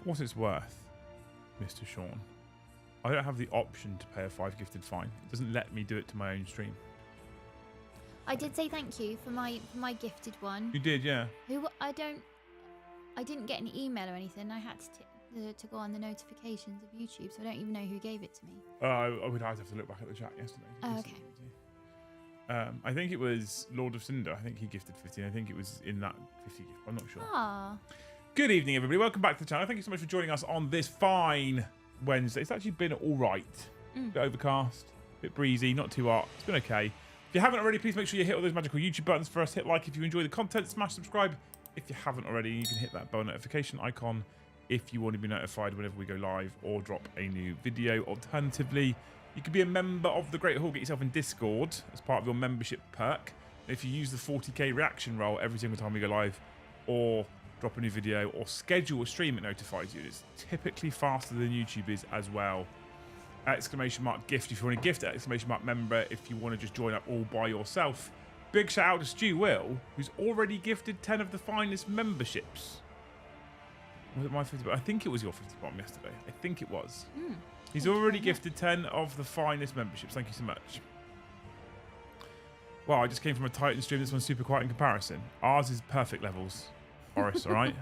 what it's worth, Mr. Sean, I don't have the option to pay a 5 gifted fine. It doesn't let me do it to my own stream. I did say thank you for my gifted one. You did, yeah. I didn't get an email or anything. I had to go on the notifications of YouTube, so I don't even know who gave it to me. I would have to look back at the chat yesterday. Oh, okay. I think it was Lord of Cinder. I think he gifted 15. I think it was in that 50 gift. I'm not sure. Ah. Good evening, everybody. Welcome back to the channel. Thank you so much for joining us on this fine Wednesday. It's actually been all right. A bit overcast, a bit breezy, not too hot. It's been okay. If you haven't already, please make sure you hit all those magical YouTube buttons for us. Hit like if you enjoy the content. Smash subscribe if you haven't already. You can hit that bell notification icon if you want to be notified whenever we go live or drop a new video. Alternatively, you could be a member of the Great Hall. Get yourself in Discord as part of your membership perk. If you use the 40k reaction roll every single time we go live or drop a new video or schedule a stream, it notifies you. It's typically faster than YouTube is as well. Exclamation mark gift if you want to gift it. Exclamation mark member if you want to just join up all by yourself. Big shout out to Stu Will, who's already gifted 10 of the finest memberships. Was it my 50? I think it was your 50 bomb yesterday. I think it was. He's already gifted 10 of the finest memberships. Thank you so much. Wow, I just came from a Titan stream. This one's super quiet in comparison. Ours is perfect levels. Horace, all right?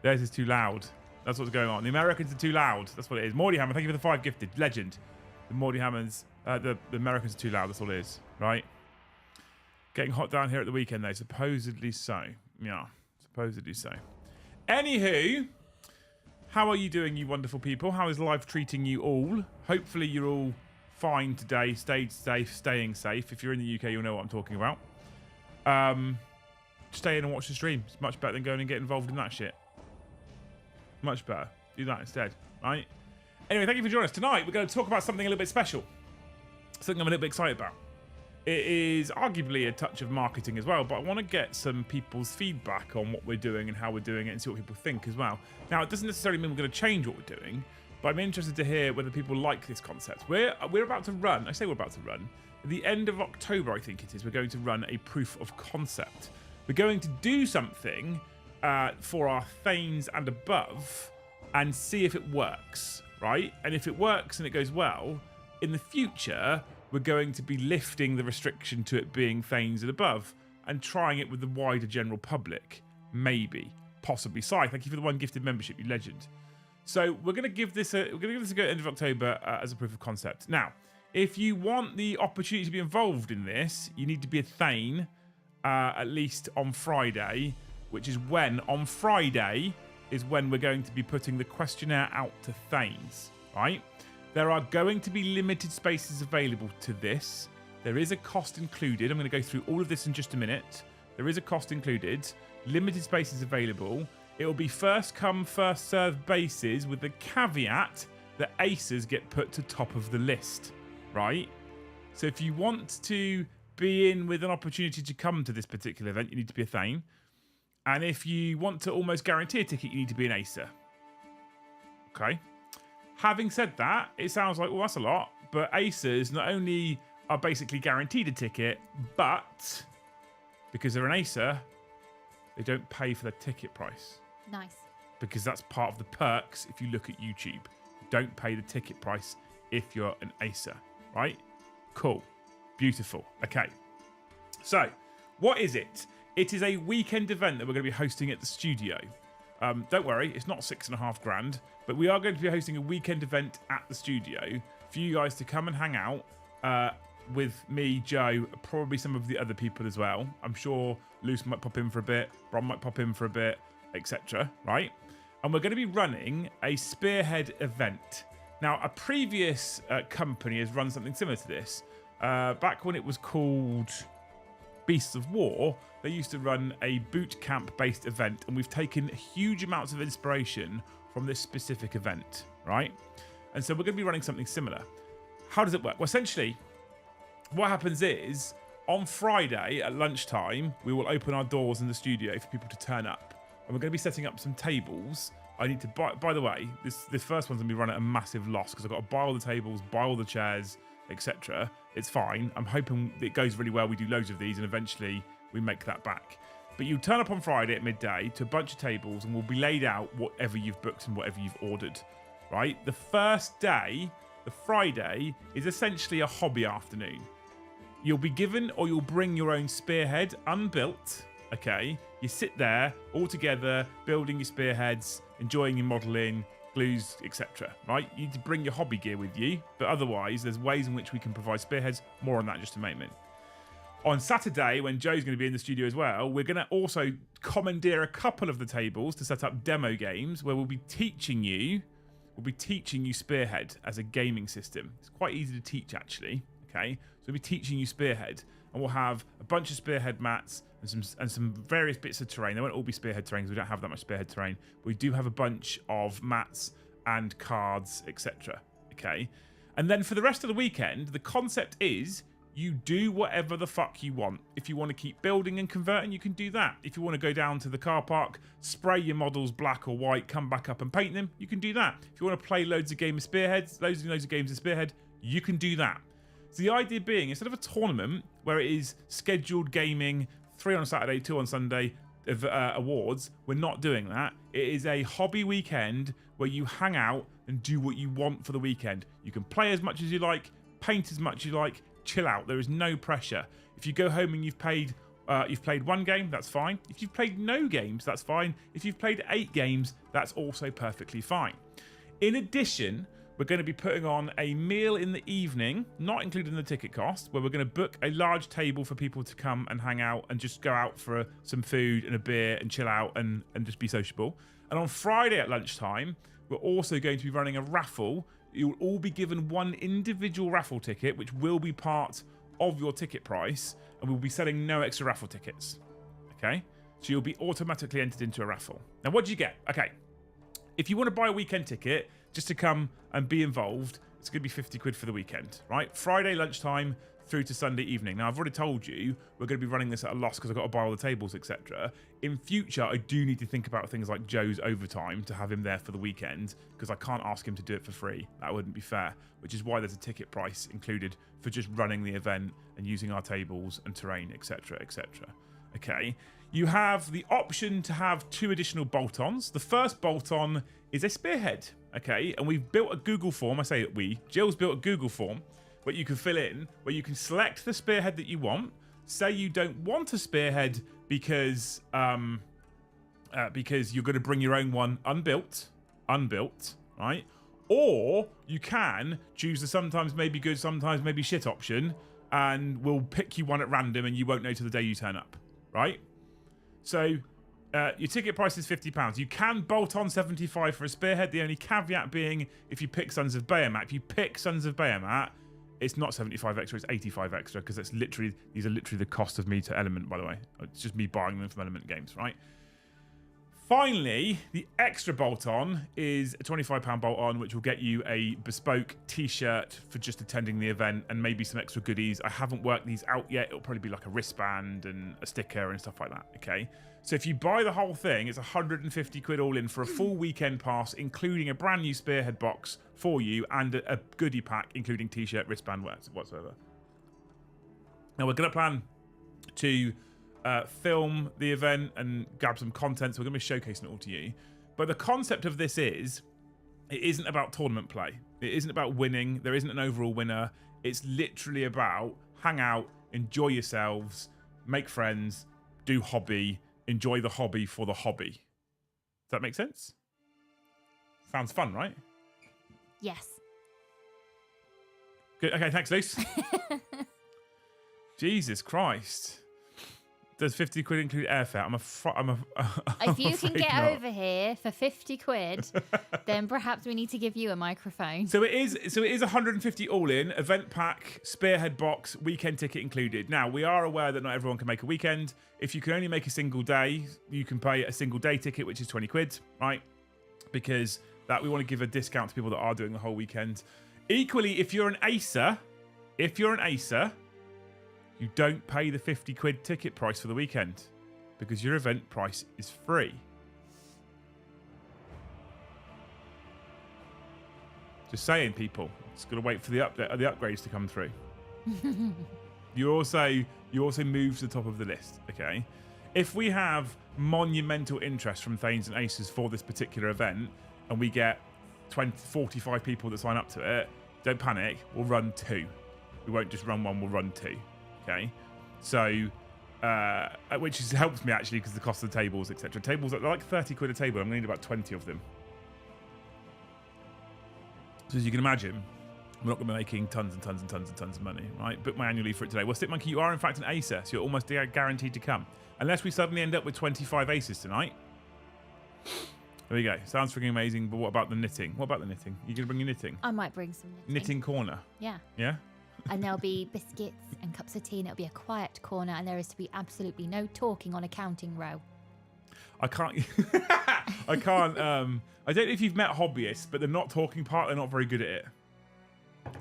Theirs is too loud. That's what's going on. The Americans are too loud. That's what it is. Morty Hammer, thank you for the 5 gifted. Legend. The Morty Hammers, the Americans are too loud. That's all it is, right? Getting hot down here at the weekend, though. Supposedly so. Yeah, supposedly so. Anywho, how are you doing, you wonderful people? How is life treating you all? Hopefully you're all fine today. Stayed safe, staying safe. If you're in the UK, you'll know what I'm talking about. Stay in and watch the stream. It's much better than going and get involved in that shit. Much better. Do that instead, right? Anyway, thank you for joining us. Tonight, we're going to talk about something a little bit special. Something I'm a little bit excited about. It is arguably a touch of marketing as well, but I want to get some people's feedback on what we're doing and how we're doing it and see what people think as well. Now, it doesn't necessarily mean we're going to change what we're doing, but I'm interested to hear whether people like this concept. We're about to run, I say we're about to run, at the end of October, I think it is, we're going to run a proof of concept. We're going to do something for our Thanes and above and see if it works, right? And if it works and it goes well, in the future, we're going to be lifting the restriction to it being Thanes and above and trying it with the wider general public. Maybe. Possibly. Si, thank you for the 1 gifted membership, you legend. So we're going to give this a go at the end of October as a proof of concept. Now, if you want the opportunity to be involved in this, you need to be a Thane at least on Friday, which is when, on Friday, is when we're going to be putting the questionnaire out to Thanes, right? There are going to be limited spaces available to this. There is a cost included. I'm going to go through all of this in just a minute. There is a cost included. Limited spaces available. It will be first come, first served basis with the caveat that aces get put to top of the list, right? So if you want to be in with an opportunity to come to this particular event, you need to be a Thane. And if you want to almost guarantee a ticket, you need to be an acer. Okay? Having said that, it sounds like, well, that's a lot. But acers not only are basically guaranteed a ticket, but because they're an acer, they don't pay for the ticket price. Nice. Because that's part of the perks if you look at YouTube. You don't pay the ticket price if you're an acer, right? Cool. Beautiful. Okay. So, what is it? It is a weekend event that we're going to be hosting at the studio. Don't worry, it's not $6.5 grand, but we are going to be hosting a weekend event at the studio for you guys to come and hang out with me, Joe, probably some of the other people as well. I'm sure Luce might pop in for a bit, Bron might pop in for a bit, etc. Right? And we're going to be running a Spearhead event. Now, a previous company has run something similar to this. Back when it was called Beasts of War, they used to run a boot camp based event, and we've taken huge amounts of inspiration from this specific event, right? And so we're going to be running something similar. How does it work? Well, essentially, what happens is on Friday at lunchtime, we will open our doors in the studio for people to turn up, and we're going to be setting up some tables. I need to buy, by the way, this first one's going to be run at a massive loss because I've got to buy all the tables, buy all the chairs, etc. It's fine. I'm hoping it goes really well. We do loads of these and eventually we make that back. But you turn up on Friday at midday to a bunch of tables and will be laid out whatever you've booked and whatever you've ordered, right? The first day, the Friday, is essentially a hobby afternoon. You'll be given or you'll bring your own spearhead unbuilt, okay? You sit there all together, building your spearheads, enjoying your modelling, glues, etc., right? You need to bring your hobby gear with you, but otherwise there's ways in which we can provide spearheads. More on that in just a moment. On Saturday, when Joe's going to be in the studio as well, we're going to also commandeer a couple of the tables to set up demo games where we'll be teaching you Spearhead as a gaming system. It's quite easy to teach, actually. Okay, so we'll be teaching you Spearhead, and we'll have a bunch of Spearhead mats and some various bits of terrain. They won't all be Spearhead terrain because we don't have that much Spearhead terrain. But we do have a bunch of mats and cards, etc. Okay, and then for the rest of the weekend, the concept is you do whatever the fuck you want. If you want to keep building and converting, you can do that. If you want to go down to the car park, spray your models black or white, come back up and paint them, you can do that. If you want to play loads of games of Spearheads, loads and loads of games of Spearhead, you can do that. So the idea being, instead of a tournament where it is scheduled gaming, 3 on Saturday, 2 on Sunday, awards, we're not doing that. It is a hobby weekend where you hang out and do what you want for the weekend. You can play as much as you like, paint as much as you like, chill out. There is no pressure. If you go home and you've played 1 game, that's fine. If you've played no games, that's fine. If you've played 8 games, that's also perfectly fine. In addition, we're going to be putting on a meal in the evening, not including the ticket cost, where we're going to book a large table for people to come and hang out and just go out for some food and a beer and chill out and just be sociable. And on Friday at lunchtime, we're also going to be running a raffle. You'll all be given one individual raffle ticket, which will be part of your ticket price, and we'll be selling no extra raffle tickets. Okay? So you'll be automatically entered into a raffle. Now, what do you get? Okay. If you want to buy a weekend ticket just to come and be involved, it's going to be 50 quid for the weekend, right? Friday lunchtime through to Sunday evening. Now, I've already told you we're going to be running this at a loss because I've got to buy all the tables, etc. In future, I do need to think about things like Joe's overtime to have him there for the weekend because I can't ask him to do it for free. That wouldn't be fair, which is why there's a ticket price included for just running the event and using our tables and terrain, etc., etc. Okay, you have the option to have 2 additional bolt-ons. The first bolt-on is a spearhead, okay? And we've built a Google form. I say we. Jill's built a Google form where you can fill in, where you can select the spearhead that you want. Say you don't want a spearhead because you're going to bring your own one unbuilt, right? Or you can choose the sometimes maybe good, sometimes maybe shit option, and we'll pick you one at random and you won't know till the day you turn up, right? So your ticket price is £50. You can bolt on 75 for a spearhead. The only caveat being if you pick Sons of Bahamut. If you pick Sons of Bahamut, it's not 75 extra, it's 85 extra because these are literally the cost of me to Element, by the way. It's just me buying them from Element Games, right? Finally, the extra bolt-on is a £25 bolt-on, which will get you a bespoke t-shirt for just attending the event and maybe some extra goodies. I haven't worked these out yet. It'll probably be like a wristband and a sticker and stuff like that, okay? So if you buy the whole thing, it's 150 quid all in for a full weekend pass, including a brand new Spearhead box for you and a goodie pack, including t-shirt, wristband, whatsoever. Now, we're going to plan to film the event and grab some content, so we're going to be showcasing it all to you. But the concept of this is, it isn't about tournament play. It isn't about winning. There isn't an overall winner. It's literally about hang out, enjoy yourselves, make friends, do hobby, enjoy the hobby for the hobby. Does that make sense? Sounds fun, right? Yes. Good. Okay, thanks, Luce. Jesus Christ. Does 50 quid include airfare? If you can get over here for 50 quid, then perhaps we need to give you a microphone. So it is 150 all in, event pack, spearhead box, weekend ticket included. Now, we are aware that not everyone can make a weekend. If you can only make a single day, you can pay a single day ticket, which is 20 quid, right? Because we want to give a discount to people that are doing the whole weekend. Equally, if you're an acer, you don't pay the 50 quid ticket price for the weekend because your event price is free. Just saying, people. Just got to wait for the upgrades to come through. You also move to the top of the list, okay? if we have monumental interest from Thanes and Aces for this particular event, and we get 45 people that sign up to it, don't panic. We'll run 2. We won't just run 1. We'll run 2. Okay. So, which helps me actually because the cost of the tables, etc. Tables are like 30 quid a table. I'm going to need about 20 of them. So as you can imagine, we're not going to be making tons and tons and tons and tons of money, right? Book my annual leave for it today. Well, Stick Monkey, you are in fact an acer, so you're almost guaranteed to come. Unless we suddenly end up with 25 aces tonight. There we go. Sounds freaking amazing, but what about the knitting? What about the knitting? You going to bring your knitting? I might bring some knitting. Knitting corner? Yeah. Yeah? And there'll be biscuits and cups of tea, and it'll be a quiet corner, and there is to be absolutely no talking on a counting row. I can't... I can't... I don't know if you've met hobbyists, but the not talking part, they're not very good at it.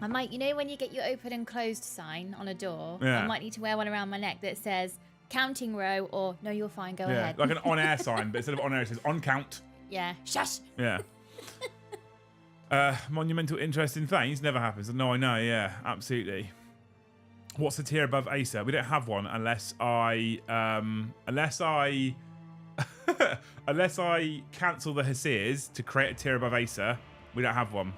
I might, you know when you get your open and closed sign on a door? Yeah. I might need to wear one around my neck that says counting row or no, you're fine, go ahead. Like an on-air sign, but instead of on-air, it says on count. Yeah. Shush. Yeah. Monumental interest in Thanes never happens. No, I know. Yeah, absolutely. What's the tier above Acer? We don't have one unless I unless I cancel the Hasirs to create a tier above Acer. We don't have one.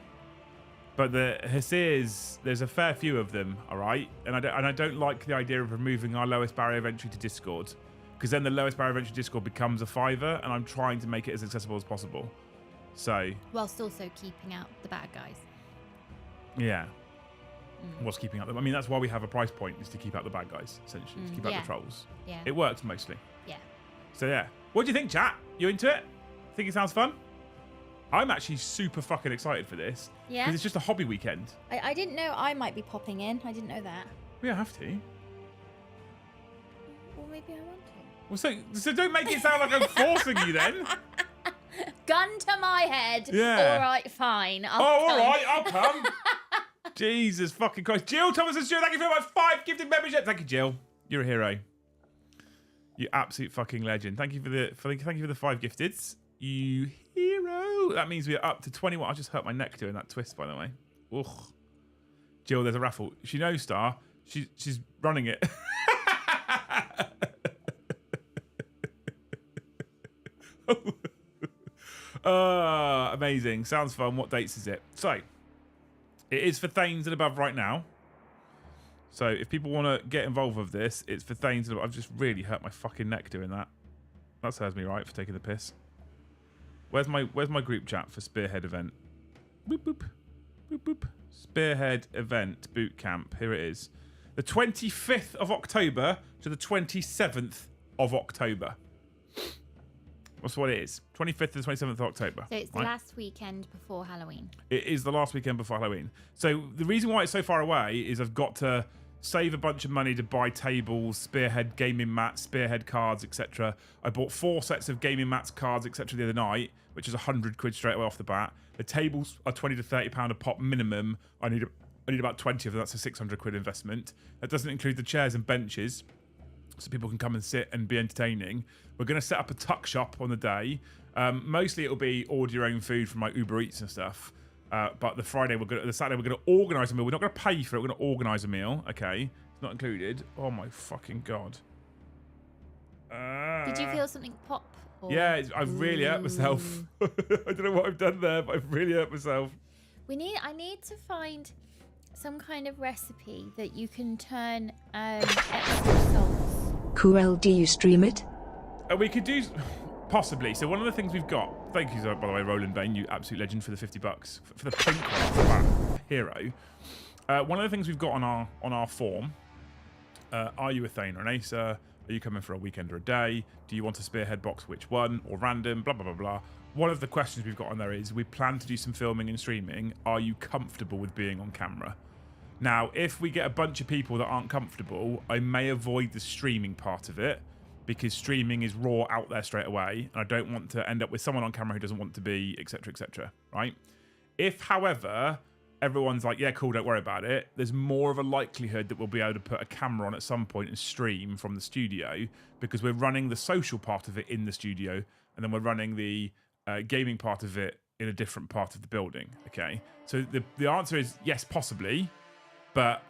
But the Hasirs, there's a fair few of them, all right? And I don't like the idea of removing our lowest barrier of entry to Discord, because then the lowest barrier of entry to Discord becomes a $5, and I'm trying to make it as accessible as possible. So, whilst also keeping out the bad guys. Yeah. What's keeping out the... I mean, that's why we have a price point, is to keep out the bad guys, essentially. To keep out the trolls. Yeah. It works mostly. Yeah. So, yeah. What do you think, chat? You into it? Think it sounds fun? I'm actually super fucking excited for this. Yeah? Because it's just a hobby weekend. I didn't know I might be popping in. I didn't know that. We don't have to. Well, maybe I want to. Well, so don't make it sound like I'm forcing you then. Gun to my head. Yeah. All right, fine. All right, I'll come. Jesus fucking Christ. Jill Thomas and Stuart, thank you for my 5 gifted memberships. Thank you, Jill. You're a hero. You absolute fucking legend. Thank you for the 5 gifteds. You hero. That means we're up to 21. I just hurt my neck doing that twist, by the way. Ugh. Jill, there's a raffle. She knows, Star. She's running it. Amazing. Sounds fun. What dates is it? So, it is for Thanes and above right now. So, if people want to get involved with this, it's for Thanes and above. I've just really hurt my fucking neck doing that. That serves me right for taking the piss. Where's my group chat for Spearhead event? Boop, boop. Boop, boop. Spearhead event boot camp. Here it is. The 25th of October to the 27th of October. That's what it is. 25th to the 27th of October. So it's the last weekend before Halloween. It is the last weekend before Halloween. So the reason why it's so far away is I've got to save a bunch of money to buy tables, Spearhead gaming mats, Spearhead cards, etc. I bought 4 sets of gaming mats, cards, etc. the other night, which is 100 quid straight away off the bat. The tables are 20 to 30 pound a pop minimum. I need about 20 of them. That's a 600 quid investment. That doesn't include the chairs and benches, so people can come and sit and be entertaining. We're going to set up a tuck shop on the day. Mostly it'll be order your own food from like Uber Eats and stuff. But the Saturday we're going to organise a meal. We're not going to pay for it. We're going to organise a meal. Okay, it's not included. Oh my fucking god. Did you feel something pop? Or... Yeah, I've really hurt myself. I don't know what I've done there, but I've really hurt myself. I need to find some kind of recipe that you can turn extra salts. Cool, do you stream it? We could do possibly. So one of the things we've got. Thank you, by the way, Roland Bain, you absolute legend, for the $50 for the pink one for that hero. One of the things we've got on our form. Are you a Thane or an Acer? Are you coming for a weekend or a day? Do you want a Spearhead box? Which one? Or random? Blah, blah, blah, blah. One of the questions we've got on there is, we plan to do some filming and streaming. Are you comfortable with being on camera? Now, if we get a bunch of people that aren't comfortable, I may avoid the streaming part of it, because streaming is raw out there straight away, and I don't want to end up with someone on camera who doesn't want to be, etc., right? If, however, everyone's like, yeah, cool, don't worry about it, there's more of a likelihood that we'll be able to put a camera on at some point and stream from the studio, because we're running the social part of it in the studio, and then we're running the gaming part of it in a different part of the building, okay? So the answer is yes, possibly, but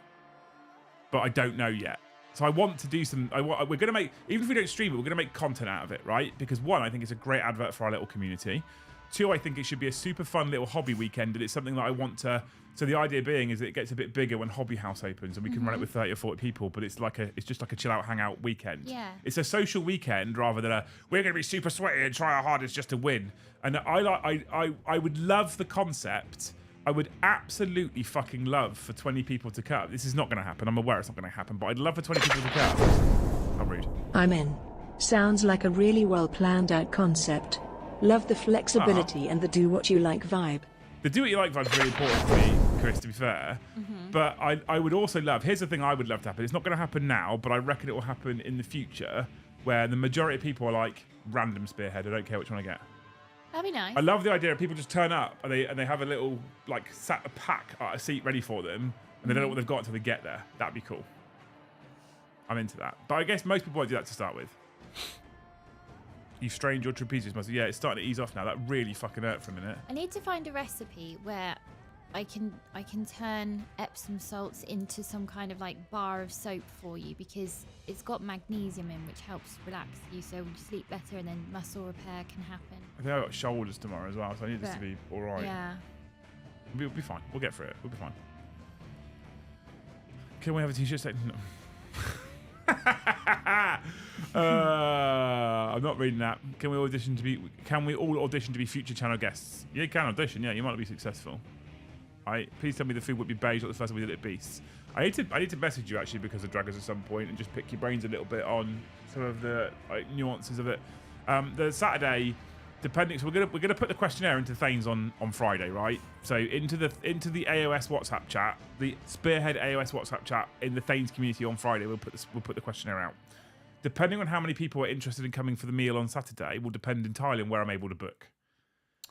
I don't know yet. So I want to do some. We're gonna make, even if we don't stream it, we're gonna make content out of it, right? Because one, I think it's a great advert for our little community. Two, I think it should be a super fun little hobby weekend, and it's something that I want to. So the idea being is that it gets a bit bigger when Hobby House opens, and we can run it with 30 or 40 people. But it's just like a chill out, hangout weekend. Yeah. It's a social weekend rather than we're going to be super sweaty and try our hardest just to win. And I would love the concept. I would absolutely fucking love for 20 people to come. This is not going to happen. I'm aware it's not going to happen, but I'd love for 20 people to come. How rude. I'm in. Sounds like a really well planned out concept. Love the flexibility and the do what you like vibe. The do what you like vibe is really important to me, Chris, to be fair. But I would also love, here's the thing I would love to happen. It's not going to happen now, but I reckon it will happen in the future, where the majority of people are like, random Spearhead. I don't care which one I get. That'd be nice. I love the idea of people just turn up and they have a little, like, a pack, a seat ready for them, and they don't know what they've got until they get there. That'd be cool. I'm into that. But I guess most people won't do that to start with. You've strained your trapezius muscle. Yeah, it's starting to ease off now. That really fucking hurt for a minute. I need to find a recipe where I can turn Epsom salts into some kind of like bar of soap for you, because it's got magnesium in, which helps relax you, so you sleep better and then muscle repair can happen. I think I've got shoulders tomorrow as well, so I need this to be all right. Yeah. We'll be fine. We'll get through it. We'll be fine. Can we have a t-shirt saying no? I'm not reading that. Can we all audition to be future channel guests? Yeah, you can audition. Yeah, you might not be successful. Please tell me the food would be beige like the first time we did it at Beasts. I need to message you actually because of Draggers at some point and just pick your brains a little bit on some of the nuances of it. The Saturday, depending, so we're gonna put the questionnaire into Thanes on Friday, right? So into the AOS WhatsApp chat, the Spearhead AOS WhatsApp chat in the Thanes community on Friday. We'll put the questionnaire out. Depending on how many people are interested in coming for the meal on Saturday, will depend entirely on where I'm able to book.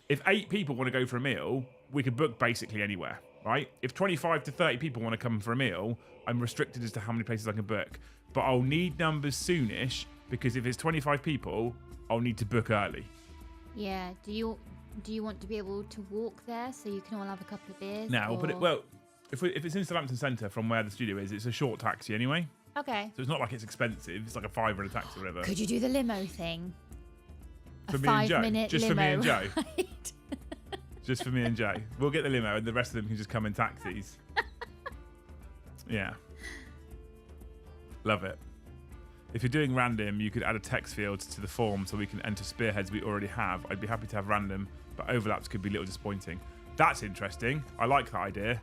If 8 people want to go for a meal, we could book basically anywhere, right? If 25 to 30 people want to come for a meal, I'm restricted as to how many places I can book. But I'll need numbers soonish, because if it's 25 people, I'll need to book early. Yeah. Do you want to be able to walk there so you can all have a couple of beers? Now, if it's in Southampton Centre from where the studio is, it's a short taxi anyway. Okay. So it's not like it's expensive. It's like a £5 in a taxi or whatever. Could you do the limo thing? For me and Joe? 5-minute Just limo, for me and Joe? right? Just for me and Joe. We'll get the limo and the rest of them can just come in taxis. Yeah. Love it. If you're doing random, you could add a text field to the form so we can enter Spearheads we already have. I'd be happy to have random, but overlaps could be a little disappointing. That's interesting. I like that idea.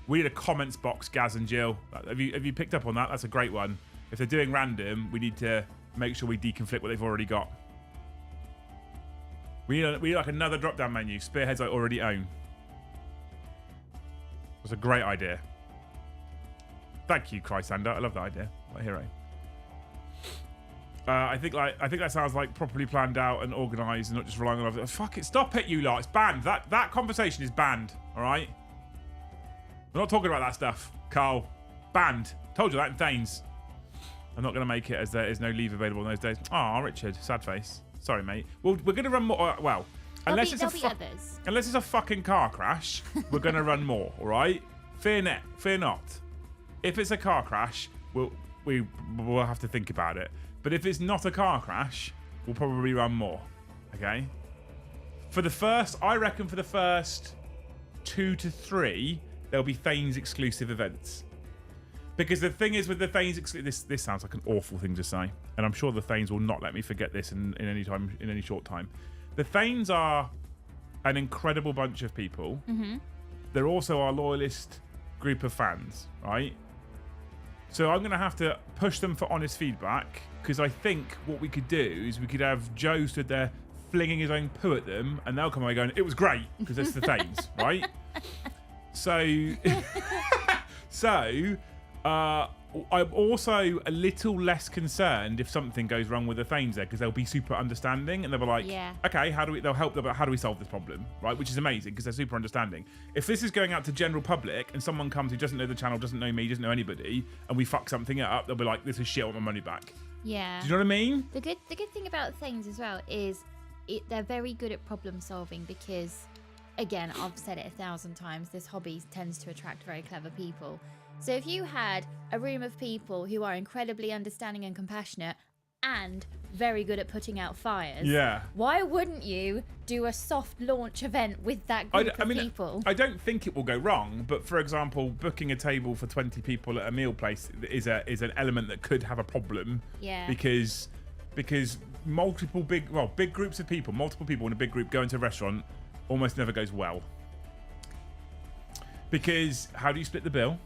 We need a comments box, Gaz and Jill. Have you picked up on that? That's a great one. If they're doing random, we need to make sure we deconflict what they've already got. We need like another drop-down menu. Spearheads I already own. That's a great idea. Thank you, Chrysander. I love that idea. What a hero. I think that sounds like properly planned out and organised and not just relying on other. Fuck it! Stop it, you lot! It's banned. That conversation is banned. All right. We're not talking about that stuff, Carl. Banned. Told you that in Thanes. I'm not going to make it as there is no leave available in those days. Oh, Richard, sad face. Sorry, mate. Well, we're going to run more. Well, unless it's a fucking car crash, we're going to run more. All right. Fear not. If it's a car crash, we'll have to think about it. But if it's not a car crash, we'll probably run more. Okay. I reckon for the first 2 to 3, there'll be Thanes exclusive events. Because the thing is with the Thanes, this sounds like an awful thing to say, and I'm sure the Thanes will not let me forget this in any short time. The Thanes are an incredible bunch of people. Mm-hmm. They're also our loyalist group of fans, right? So I'm going to have to push them for honest feedback, because I think what we could do is we could have Joe stood there flinging his own poo at them, and they'll come away going, "It was great," because it's the Thanes, right? I'm also a little less concerned if something goes wrong with the Thanes there, because they'll be super understanding and they'll be like, okay, they'll help them, but how do we solve this problem, right? Which is amazing because they're super understanding. If this is going out to general public and someone comes who doesn't know the channel, doesn't know me, doesn't know anybody, and we fuck something up, they'll be like, this is shit, I want my money back. Yeah. Do you know what I mean? The good thing about Thanes as well is they're very good at problem solving, because, again, I've said it 1,000 times, this hobby tends to attract very clever people. So if you had a room of people who are incredibly understanding and compassionate and very good at putting out fires, Yeah. why wouldn't you do a soft launch event with that group of people? I don't think it will go wrong, but for example, booking a table for 20 people at a meal place is an element that could have a problem. Yeah. Because multiple big groups of people, multiple people in a big group going to a restaurant almost never goes well. Because how do you split the bill?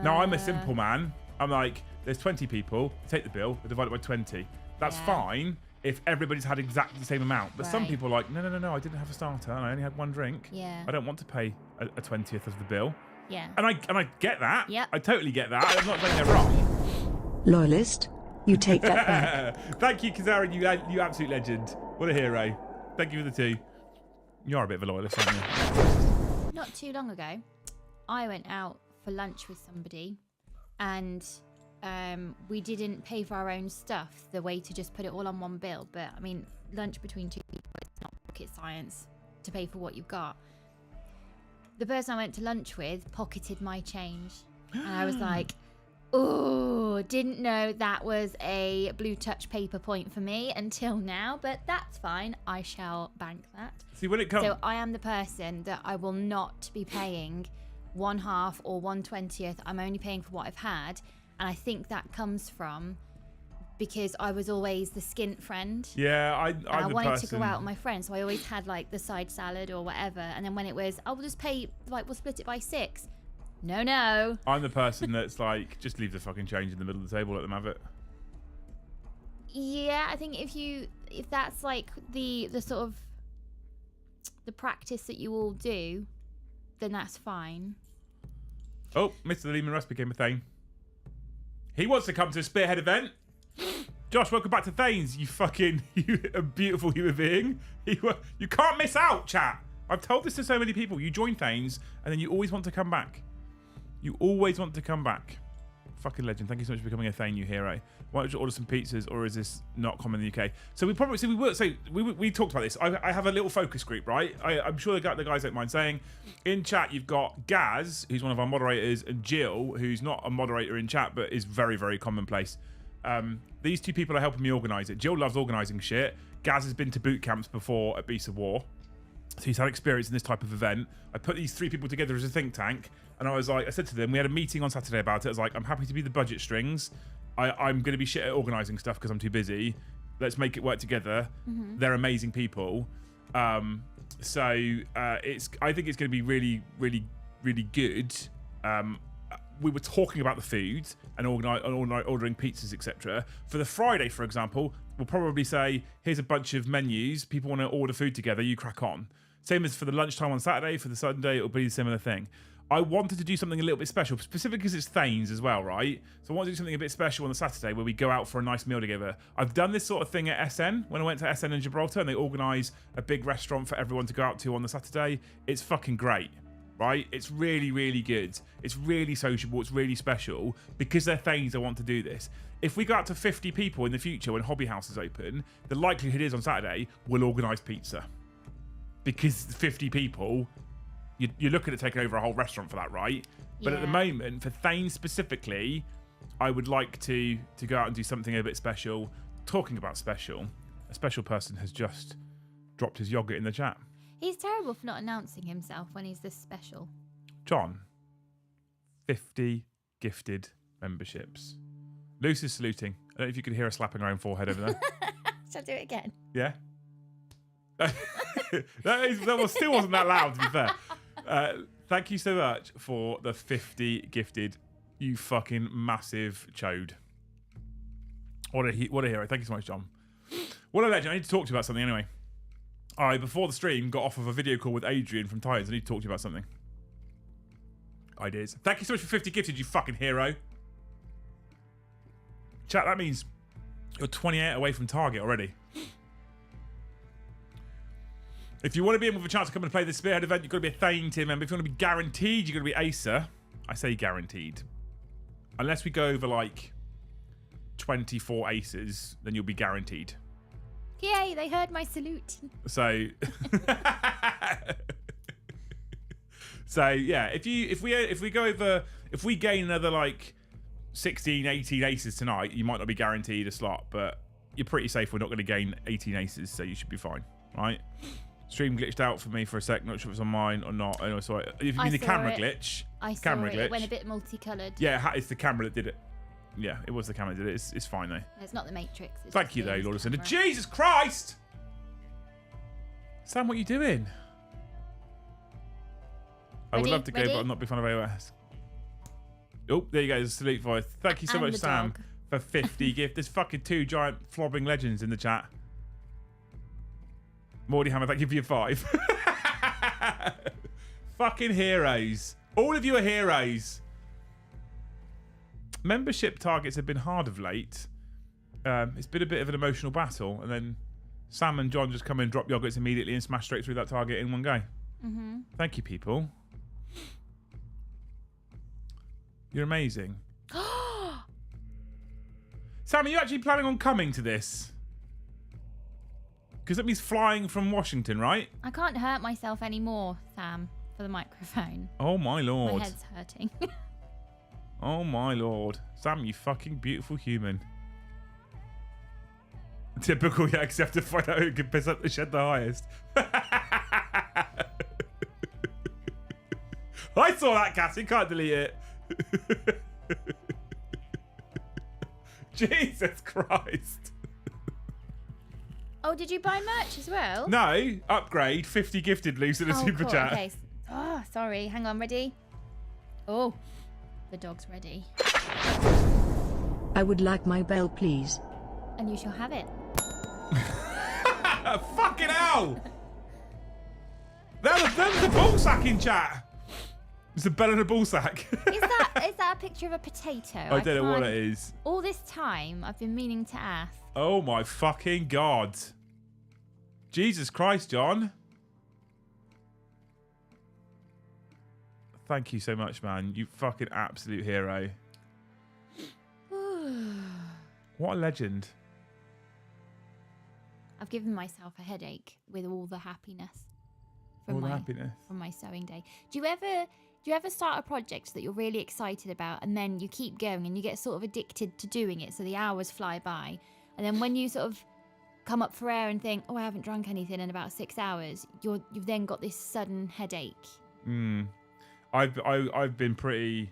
Now, I'm a simple man. I'm like, there's 20 people, take the bill, divide it by 20. That's fine if everybody's had exactly the same amount. But some people are like, no, I didn't have a starter and I only had one drink. Yeah. I don't want to pay a 20th of the bill. Yeah. And I get that. Yep. I totally get that. I'm not saying they're wrong. Loyalist, you take that back. Thank you, Kazara. You absolute legend. What a hero. Thank you for the 2. You're a bit of a loyalist, aren't you? Not too long ago, I went out for lunch with somebody and we didn't pay for our own stuff. The way to just put it all on one bill. But I mean, lunch between 2 people, it's not rocket science to pay for what you've got. The person I went to lunch with pocketed my change. And I was like, oh, didn't know that was a blue touch paper point for me until now, but that's fine. I shall bank that. See, when it comes... So I am the person that I will not be paying 1/2 or 1/20th. I'm only paying for what I've had. And I think that comes from because I was always the skint friend. Yeah, I wanted to go out with my friends, so I always had like the side salad or whatever. And then when it was, we'll just pay, like we'll split it by 6. No. I'm the person that's like, just leave the fucking change in the middle of the table, let them have it. Yeah, I think if that's like the sort of the practice that you all do, then that's fine. Oh, Mr. Lehman Russ became a Thane. He wants to come to a Spearhead event. Josh, welcome back to Thanes, you a beautiful human being. You can't miss out, chat. I've told this to so many people. You join Thanes, and then you always want to come back. You always want to come back. Fucking legend. Thank you so much for becoming a Thane, you hero. Why don't you order some pizzas, or is this not common in the UK? So we talked about this. I have a little focus group, right? I'm sure the guys don't mind saying. In chat, you've got Gaz, who's one of our moderators, and Jill, who's not a moderator in chat, but is very, very commonplace. These 2 people are helping me organise it. Jill loves organising shit. Gaz has been to boot camps before at Beasts of War. So he's had experience in this type of event. I put these 3 people together as a think tank. And I said to them, we had a meeting on Saturday about it. I was like, I'm happy to be the budget strings. I'm going to be shit at organising stuff because I'm too busy. Let's make it work together. Mm-hmm. They're amazing people. I think it's going to be really, really, really good. We were talking about the food and ordering pizzas, etc. For the Friday, for example, we'll probably say, here's a bunch of menus. People want to order food together. You crack on. Same as for the lunchtime on Saturday. For the Sunday, it'll be a similar thing. I wanted to do something a little bit special, specifically because it's Thanes as well, right? So I want to do something a bit special on the Saturday where we go out for a nice meal together. I've done this sort of thing at SN when I went to SN in Gibraltar, and they organise a big restaurant for everyone to go out to on the Saturday. It's fucking great, right? It's really, really good. It's really sociable. It's really special. Because they're Thanes, I want to do this. If we go out to 50 people in the future when Hobby House is open, the likelihood is on Saturday we'll organise pizza. Because 50 people... You're looking at taking over a whole restaurant for that, right? But at the moment, for Thane specifically, I would like to go out and do something a bit special. Talking about special, a special person has just dropped his yogurt in the chat. He's terrible for not announcing himself when he's this special. John, 50 gifted memberships. Luce is saluting. I don't know if you could hear her slapping her own forehead over there. Shall I do it again? Yeah. That still wasn't that loud, to be fair. Thank you so much for the 50 gifted, you fucking massive chode. What a hero. Thank you so much, John. What a legend. I need to talk to you about something anyway. I, before the stream, got off of a video call with Adrian from Titans. I need to talk to you about something. Ideas. Thank you so much for 50 gifted, you fucking hero. Chat, that means you're 28 away from target already. If you want to be in with a chance to come and play the Spearhead event, you've got to be a Thane tier member. If you want to be guaranteed, you've got to be Acer. I say guaranteed. Unless we go over like 24 aces, then you'll be guaranteed. Yay, they heard my salute. So So yeah, if we gain another like 16, 18 aces tonight, you might not be guaranteed a slot, but you're pretty safe. We're not going to gain 18 aces, so you should be fine, right? Stream glitched out for me for a sec. Not sure if it's on mine or not. Anyway, so if you mean the camera glitch, I saw it. It went a bit multicoloured. Yeah, it's the camera that did it. Yeah, it was the camera that did it. It's fine though. It's not the Matrix. Thank you though, Lord of Cinder. Jesus Christ! Sam, what are you doing? I would love to go, but I'm not a big fan of AOS. Oh, there you go. There's a salute voice. Thank you so much, Sam, for 50 gift. There's fucking 2 giant flobbing legends in the chat. Morty Hammer, thank you for your 5. Fucking heroes. All of you are heroes. Membership targets have been hard of late. It's been a bit of an emotional battle, and then Sam and John just come in, drop yogurts immediately, and smash straight through that target in one go. Thank you, people. You're amazing. Sam, are you actually planning on coming to this? Because that means flying from Washington, right? I can't hurt myself anymore, Sam, for the microphone. Oh, my Lord. My head's hurting. Oh, my Lord. Sam, you fucking beautiful human. Typical, yeah, except to find out who can piss up the shed the highest. I saw that, Cassie. Can't delete it. Jesus Christ. Oh, did you buy merch as well? No, upgrade 50 gifted loose in a super cool. chat. Okay. Oh, sorry. Hang on. Ready? Oh, the dog's ready. I would like my bell, please. And you shall have it. Fucking hell! That was the ball sack in chat. It's a bell and a ball sack. Is that a picture of a potato? I don't know what it is. All this time, I've been meaning to ask. Oh my fucking God. Jesus Christ, John. Thank you so much, man. You fucking absolute hero. What a legend. I've given myself a headache with all the happiness All the my happiness. from my sewing day. Do you ever start a project that you're really excited about, and then you keep going and you get sort of addicted to doing it, so the hours fly by, and then when you sort of come up for air and think, oh, I haven't drunk anything in about 6 hours, you've then got this sudden headache. I've been pretty.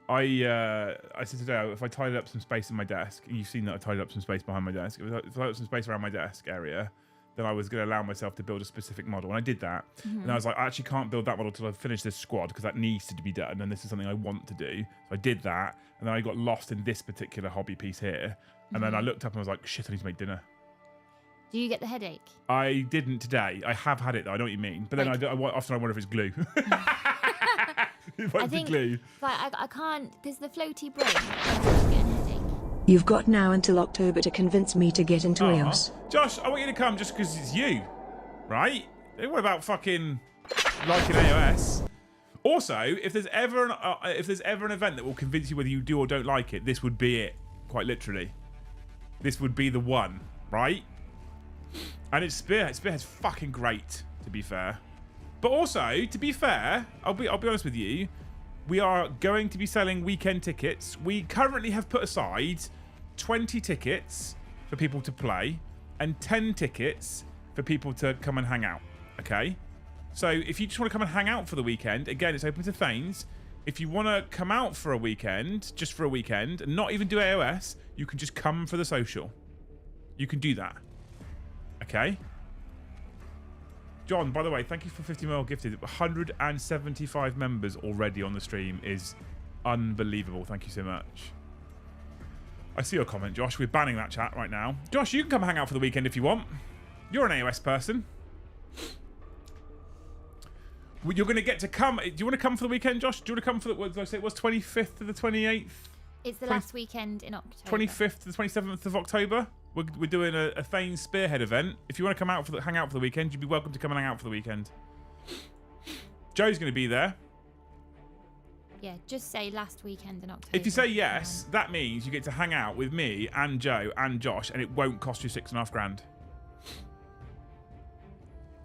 I said today, if I tidied up some space in my desk, you've seen that I tidied up some space behind my desk. If I tidied up some space around my desk area, then I was going to allow myself to build a specific model, and I did that. And I was like, I actually can't build that model till I finish this squad, because that needs to be done, and this is something I want to do. So I did that, and then I got lost in this particular hobby piece here, and then I looked up and I was like, shit, I need to make dinner. Do you get the headache? I didn't today. I have had it though. I know what you mean, but then often I wonder if it's glue. It might be glue. Like, I can't, because the floaty brain, I'm getting a headache. You've got now until October to convince me to get into EOS. Josh, I want you to come just because it's you, right? What about fucking liking AOS? Also, if there's ever an event that will convince you whether you do or don't like it, this would be it. Quite literally, this would be the one, right? And it's Spearhead. Spearhead's fucking great, to be fair. But also, to be fair, I'll be honest with you, we are going to be selling weekend tickets. We currently have put aside 20 tickets for people to play and 10 tickets for people to come and hang out. Okay? So if you just want to come and hang out for the weekend, again, it's open to Thanes. If you want to come out for a weekend, just for a weekend, and not even do AOS, you can just come for the social. You can do that. Okay? John, by the way, thank you for 50 mil gifted. 175 members already on the stream is unbelievable. Thank you so much. I see your comment, Josh. We're banning that chat right now. Josh, you can come hang out for the weekend if you want. You're an AOS person. You're going to get to come. Do you want to come for the weekend, Josh? Do you want to come for the, what did I say? It was 25th to the 28th? It's the last weekend in October. 25th to the 27th of October. We're doing a Thanes Spearhead event. If you want to come out hang out for the weekend, you'd be welcome to come and hang out for the weekend. Joe's going to be there. Yeah, just say last weekend in October. If you say yes, that means you get to hang out with me and Joe and Josh, and it won't cost you $6,500.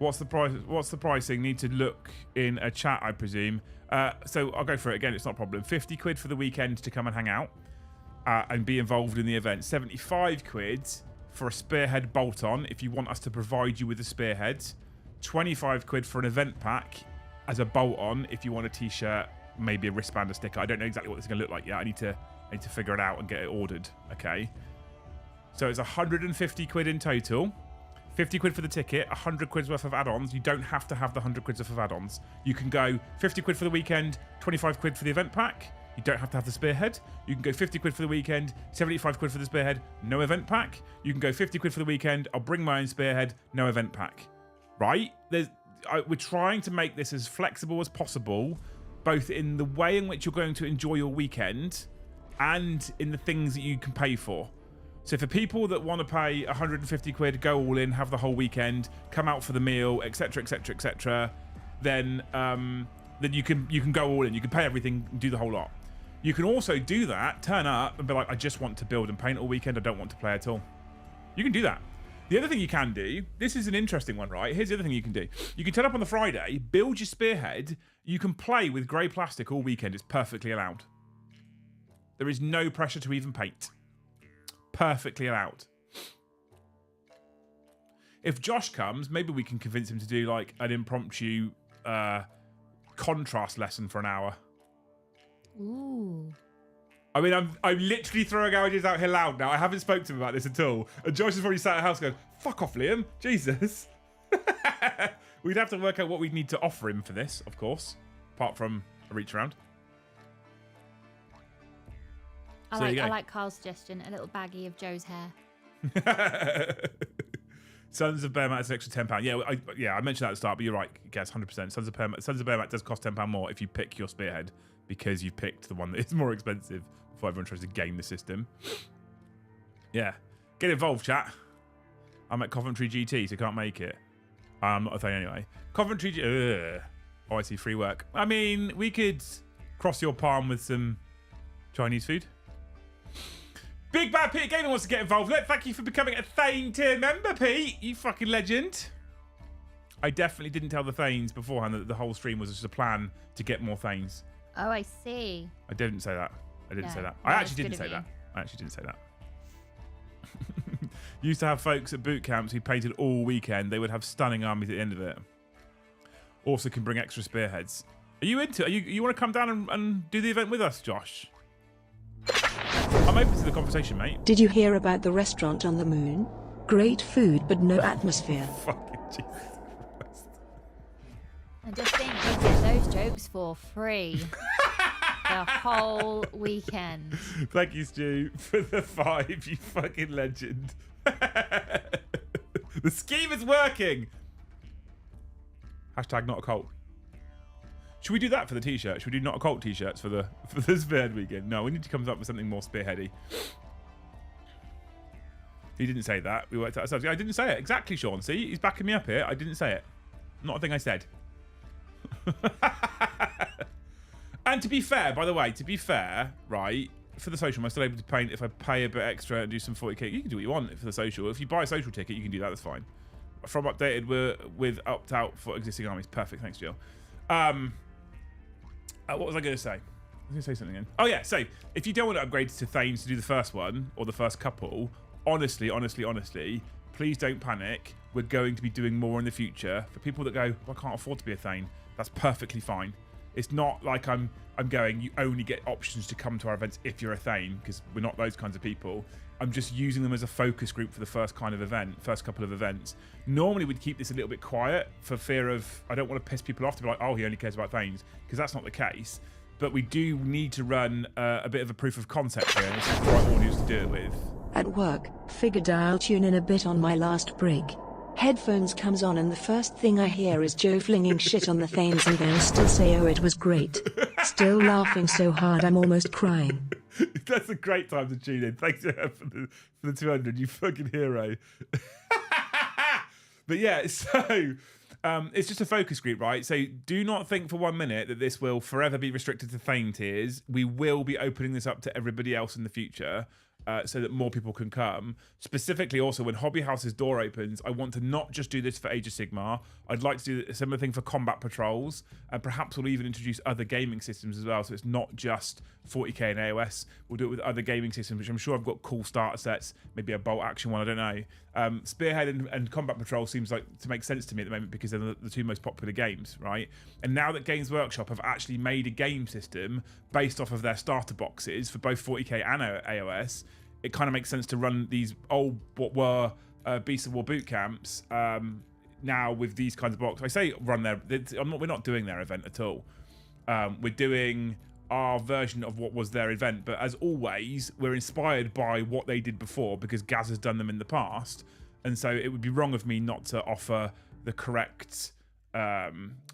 What's the price? What's the pricing? Need to look in a chat, I presume. So I'll go for it again. It's not a problem. 50 quid for the weekend to come and hang out and be involved in the event. 75 quid for a spearhead bolt-on if you want us to provide you with a spearhead. 25 quid for an event pack as a bolt-on if you want a t-shirt, maybe a wristband, a sticker. I don't know exactly what this is going to look like yet. I need to figure it out and get it ordered. Okay. So it's 150 quid in total. 50 quid for the ticket, 100 quid's worth of add-ons. You don't have to have the 100 quid's worth of add-ons. You can go 50 quid for the weekend, 25 quid for the event pack. You don't have to have the spearhead. You can go 50 quid for the weekend, 75 quid for the spearhead, no event pack. You can go 50 quid for the weekend, I'll bring my own spearhead, no event pack. Right? We're trying to make this as flexible as possible, both in the way in which you're going to enjoy your weekend and in the things that you can pay for. So for people that want to pay 150 quid, go all in, have the whole weekend, come out for the meal, etc., etc., etc., then you can go all in. You can pay everything, do the whole lot. You can also do that, turn up and be like, I just want to build and paint all weekend. I don't want to play at all. You can do that. The other thing you can do, this is an interesting one, right? Here's the other thing you can do. You can turn up on the Friday, build your spearhead. You can play with grey plastic all weekend. It's perfectly allowed. There is no pressure to even paint. Perfectly allowed. If Josh comes, maybe we can convince him to do like an impromptu contrast lesson for an hour. Ooh. I mean, I'm literally throwing ideas out here loud now. I haven't spoken to him about this at all. And Josh has probably sat at house going, fuck off, Liam. Jesus. We'd have to work out what we'd need to offer him for this, of course. Apart from a reach around. I like Carl's suggestion, a little baggie of Joe's hair. Sons of Burnout is an extra £10. Yeah, I mentioned that at the start, but you're right, Guess 100%. Sons of Burnout does cost £10 more if you pick your spearhead, because you've picked the one that is more expensive before everyone tries to game the system. Yeah. Get involved, chat. I'm at Coventry GT, so can't make it. I'm not a thing anyway. Coventry GT. Oh, I see free work. I mean, we could cross your palm with some Chinese food. Big Bad Pete Gaming wants to get involved. Thank you for becoming a Thane tier member, Pete. You fucking legend. I definitely didn't tell the Thanes beforehand that the whole stream was just a plan to get more Thanes. Oh, I see. I didn't say that. I didn't say that. No, I actually didn't say that. I actually didn't say that. Used to have folks at boot camps who painted all weekend. They would have stunning armies at the end of it. Also can bring extra spearheads. Are you into it? You want to come down and do the event with us, Josh? I'm open to the conversation, mate. Did you hear about the restaurant on the moon? Great food, but no atmosphere. Fucking Jesus Christ. I just think you get those jokes for free. The whole weekend. Thank you, Stu, for the 5, you fucking legend. The scheme is working. Hashtag not a cult. Should we do that for the t-shirt? Should we do not a cult t-shirts for the Spearhead weekend? No, we need to come up with something more spearheady. He didn't say that. We worked out ourselves. I didn't say it. Exactly, Sean. See, he's backing me up here. I didn't say it. Not a thing I said. And to be fair, by the way, right, for the social, I'm still able to paint if I pay a bit extra and do some 40k. You can do what you want for the social. If you buy a social ticket, you can do that. That's fine. From updated with opt out for existing armies. Perfect. Thanks, Jill. What was I going to say? I was going to say something again. Oh, yeah. So, if you don't want to upgrade to Thanes to do the first one or the first couple, honestly, please don't panic. We're going to be doing more in the future. For people that go, well, I can't afford to be a Thane, that's perfectly fine. It's not like I'm going, you only get options to come to our events if you're a Thane, because we're not those kinds of people. I'm just using them as a focus group for the first couple of events. Normally we'd keep this a little bit quiet for fear of, I don't want to piss people off to be like, oh, he only cares about Thanes, because that's not the case. But we do need to run a bit of a proof of concept here, and this is the right audience to do it with. At work, figured I'll tune in a bit on my last break. Headphones comes on and the first thing I hear is Joe flinging shit on the Thanes and then still say, oh, it was great. Still laughing so hard I'm almost crying. That's a great time to tune in. Thanks for the 200, you fucking hero. But yeah, so it's just a focus group, right? So do not think for 1 minute that this will forever be restricted to Thane tiers. We will be opening this up to everybody else in the future. so that more people can come. Specifically, also when Hobby House's door opens, I want to not just do this for Age of Sigmar. I'd like to do a similar thing for combat patrols, and perhaps we'll even introduce other gaming systems as well. So it's not just 40k and AOS. We'll do it with other gaming systems, which I'm sure I've got cool starter sets. Maybe a bolt action one. I don't know. Spearhead and combat patrol seems like to make sense to me at the moment because they're the two most popular games, right? And now that Games Workshop have actually made a game system based off of their starter boxes for both 40k and AOS, it kind of makes sense to run these old, what were Beast of War boot camps now with these kinds of boxes. I say run their, we're not doing their event at all. We're doing our version of what was their event, but as always, we're inspired by what they did before because Gaz has done them in the past, and so it would be wrong of me not to offer the correct,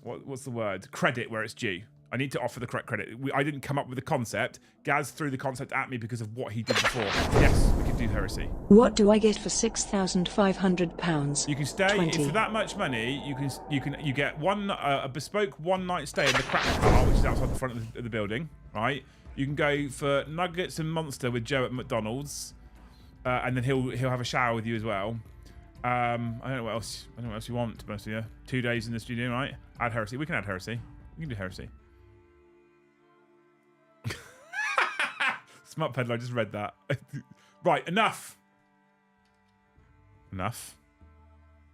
what's the word? Credit where it's due. I need to offer the correct credit. I didn't come up with the concept. Gaz threw the concept at me because of what he did before. Yes, we can do heresy. What do I get for £6,500? You can stay 20. for that much money. You get a bespoke one-night stay in the Crack Car, which is outside the front of the building. Right. You can go for Nuggets and Monster with Joe at McDonald's, and then he'll have a shower with you as well. I don't know what else. I don't know what else you want. To be honest with you, 2 days in the studio, right? Add heresy. We can add heresy. We can do heresy. Smart peddler, I just read that. Right, enough.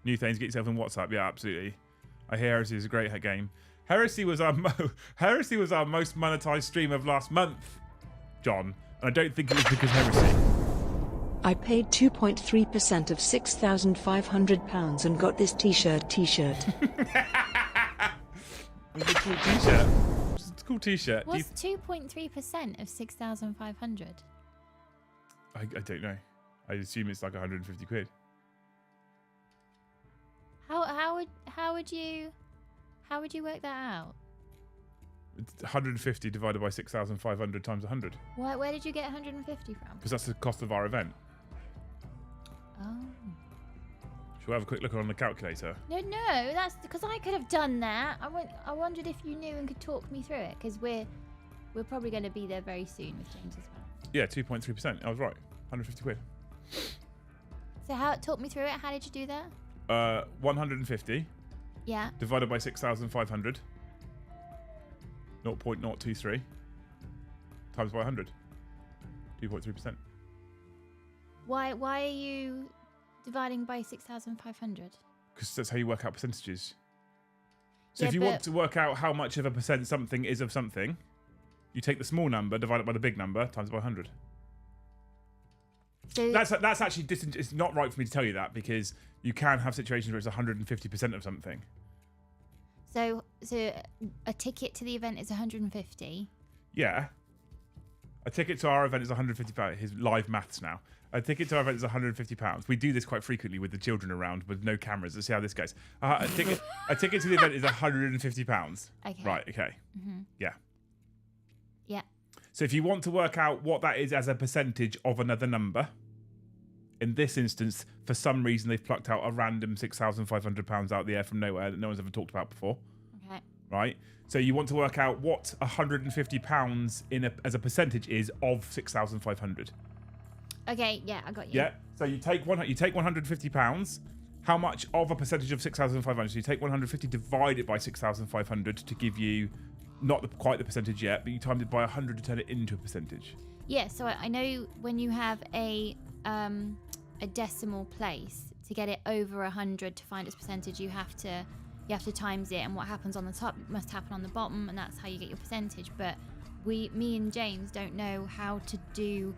New things, get yourself in WhatsApp. Yeah, absolutely. I hear Heresy is a great game. Heresy was our most monetized stream of last month, John. And I don't think it was because Heresy. I paid 2.3% of £6,500 and got this t-shirt. It's a cool t-shirt. It's a cool t-shirt. What's 2.3% of 6,500? I don't know. I assume it's like 150 quid. How would you work that out? It's 150 divided by 6,500 times 100. Where did you get 150 from? Because that's the cost of our event. Oh. Shall we have a quick look on the calculator? No, that's because I could have done that. I wondered if you knew and could talk me through it, because we're probably going to be there very soon with James as well. Yeah, 2.3%. I was right. 150 quid. So talk me through it. How did you do that? 150. Yeah. Divided by 6,500. 0.023 times by 100. 2.3%. Why are you dividing by 6,500? Because that's how you work out percentages. So Yeah, if you want to work out how much of a percent something is of something, you take the small number, divide it by the big number, times by 100. So That's actually it's not right for me to tell you that, because you can have situations where it's 150% of something. So a ticket to the event is 150. Yeah. A ticket to our event is £150. His live maths now. A ticket to our event is £150. We do this quite frequently with the children around with no cameras. Let's see how this goes. A ticket to the event is £150. Okay. Right. Okay. Mm-hmm. Yeah. Yeah. So if you want to work out what that is as a percentage of another number, in this instance, for some reason they've plucked out a random £6,500 out of the air from nowhere that no one's ever talked about before. Okay. Right. So you want to work out what £150 as a percentage is of 6,500. Okay. Yeah, I got you. Yeah. So you take £150. How much of a percentage of 6,500? So you take 150, divide it by 6,500 to give you not quite the percentage yet, but you timed it by 100 to turn it into a percentage. Yeah. So I know when you have a decimal place, to get it over 100 to find its percentage, you have to times it, and what happens on the top must happen on the bottom, and that's how you get your percentage. But me and James don't know how to do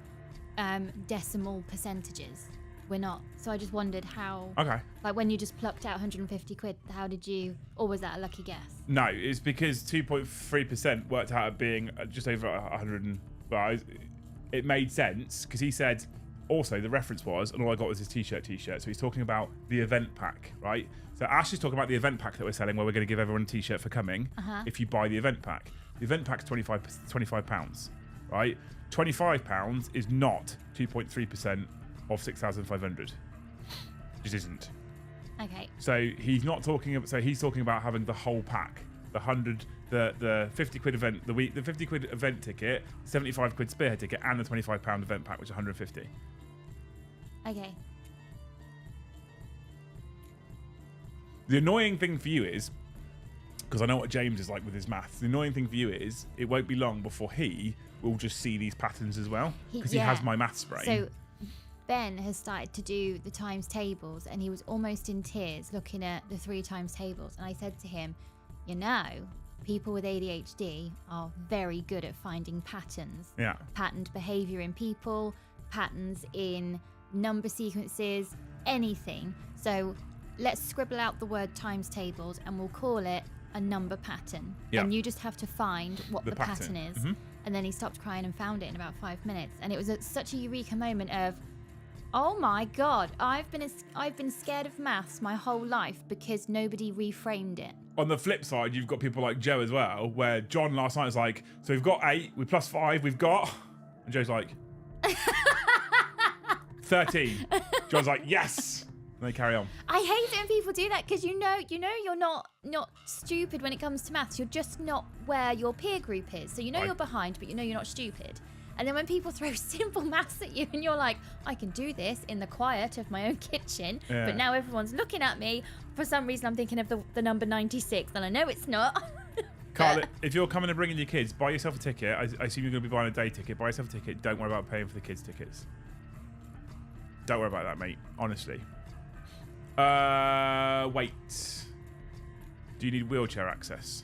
decimal percentages. We're not. So I just wondered how. Okay. Like when you just plucked out 150 quid, how did you? Or was that a lucky guess? No, it's because 2.3% worked out at being just over 100. Well, it made sense because he said. Also, the reference was, and all I got was his t-shirt. So he's talking about the event pack, right? So Ash is talking about the event pack that we're selling, where we're going to give everyone a t-shirt for coming if you buy the event pack. The event pack's £25, right? £25 is not 2.3% of 6,500. It just isn't. Okay. So he's not talking about. So he's talking about having the whole pack, the 100 the 50 quid event, the 50 quid event ticket, 75 quid Spearhead ticket, and the £25 event pack, which is 150. Okay. The annoying thing for you is, because I know what James is like with his maths, the annoying thing for you is it won't be long before he will just see these patterns as well, because he has my maths brain. So Ben has started to do the times tables, and he was almost in tears looking at the 3 times tables. And I said to him, you know, people with ADHD are very good at finding patterns. Yeah. Patterned behavior in people, patterns in number sequences, anything. So let's scribble out the word times tables and we'll call it a number pattern. Yeah. And you just have to find what the pattern is. Mm-hmm. And then he stopped crying and found it in about 5 minutes. And it was such a eureka moment of, oh my God, I've been scared of maths my whole life because nobody reframed it. On the flip side, you've got people like Joe as well, where John last night was like, so we've got 8, we plus 5, we've got... And Joe's like... 13. John's like, yes! And they carry on. I hate it when people do that because you know you're not stupid when it comes to maths. You're just not where your peer group is. So you know you're behind, but you know you're not stupid. And then when people throw simple maths at you and you're like, I can do this in the quiet of my own kitchen, but now everyone's looking at me. For some reason, I'm thinking of the number 96, and I know it's not. Carl, if you're coming and bringing your kids, buy yourself a ticket. I assume you're going to be buying a day ticket. Buy yourself a ticket. Don't worry about paying for the kids' tickets. Don't worry about that, mate. Honestly. Wait. Do you need wheelchair access?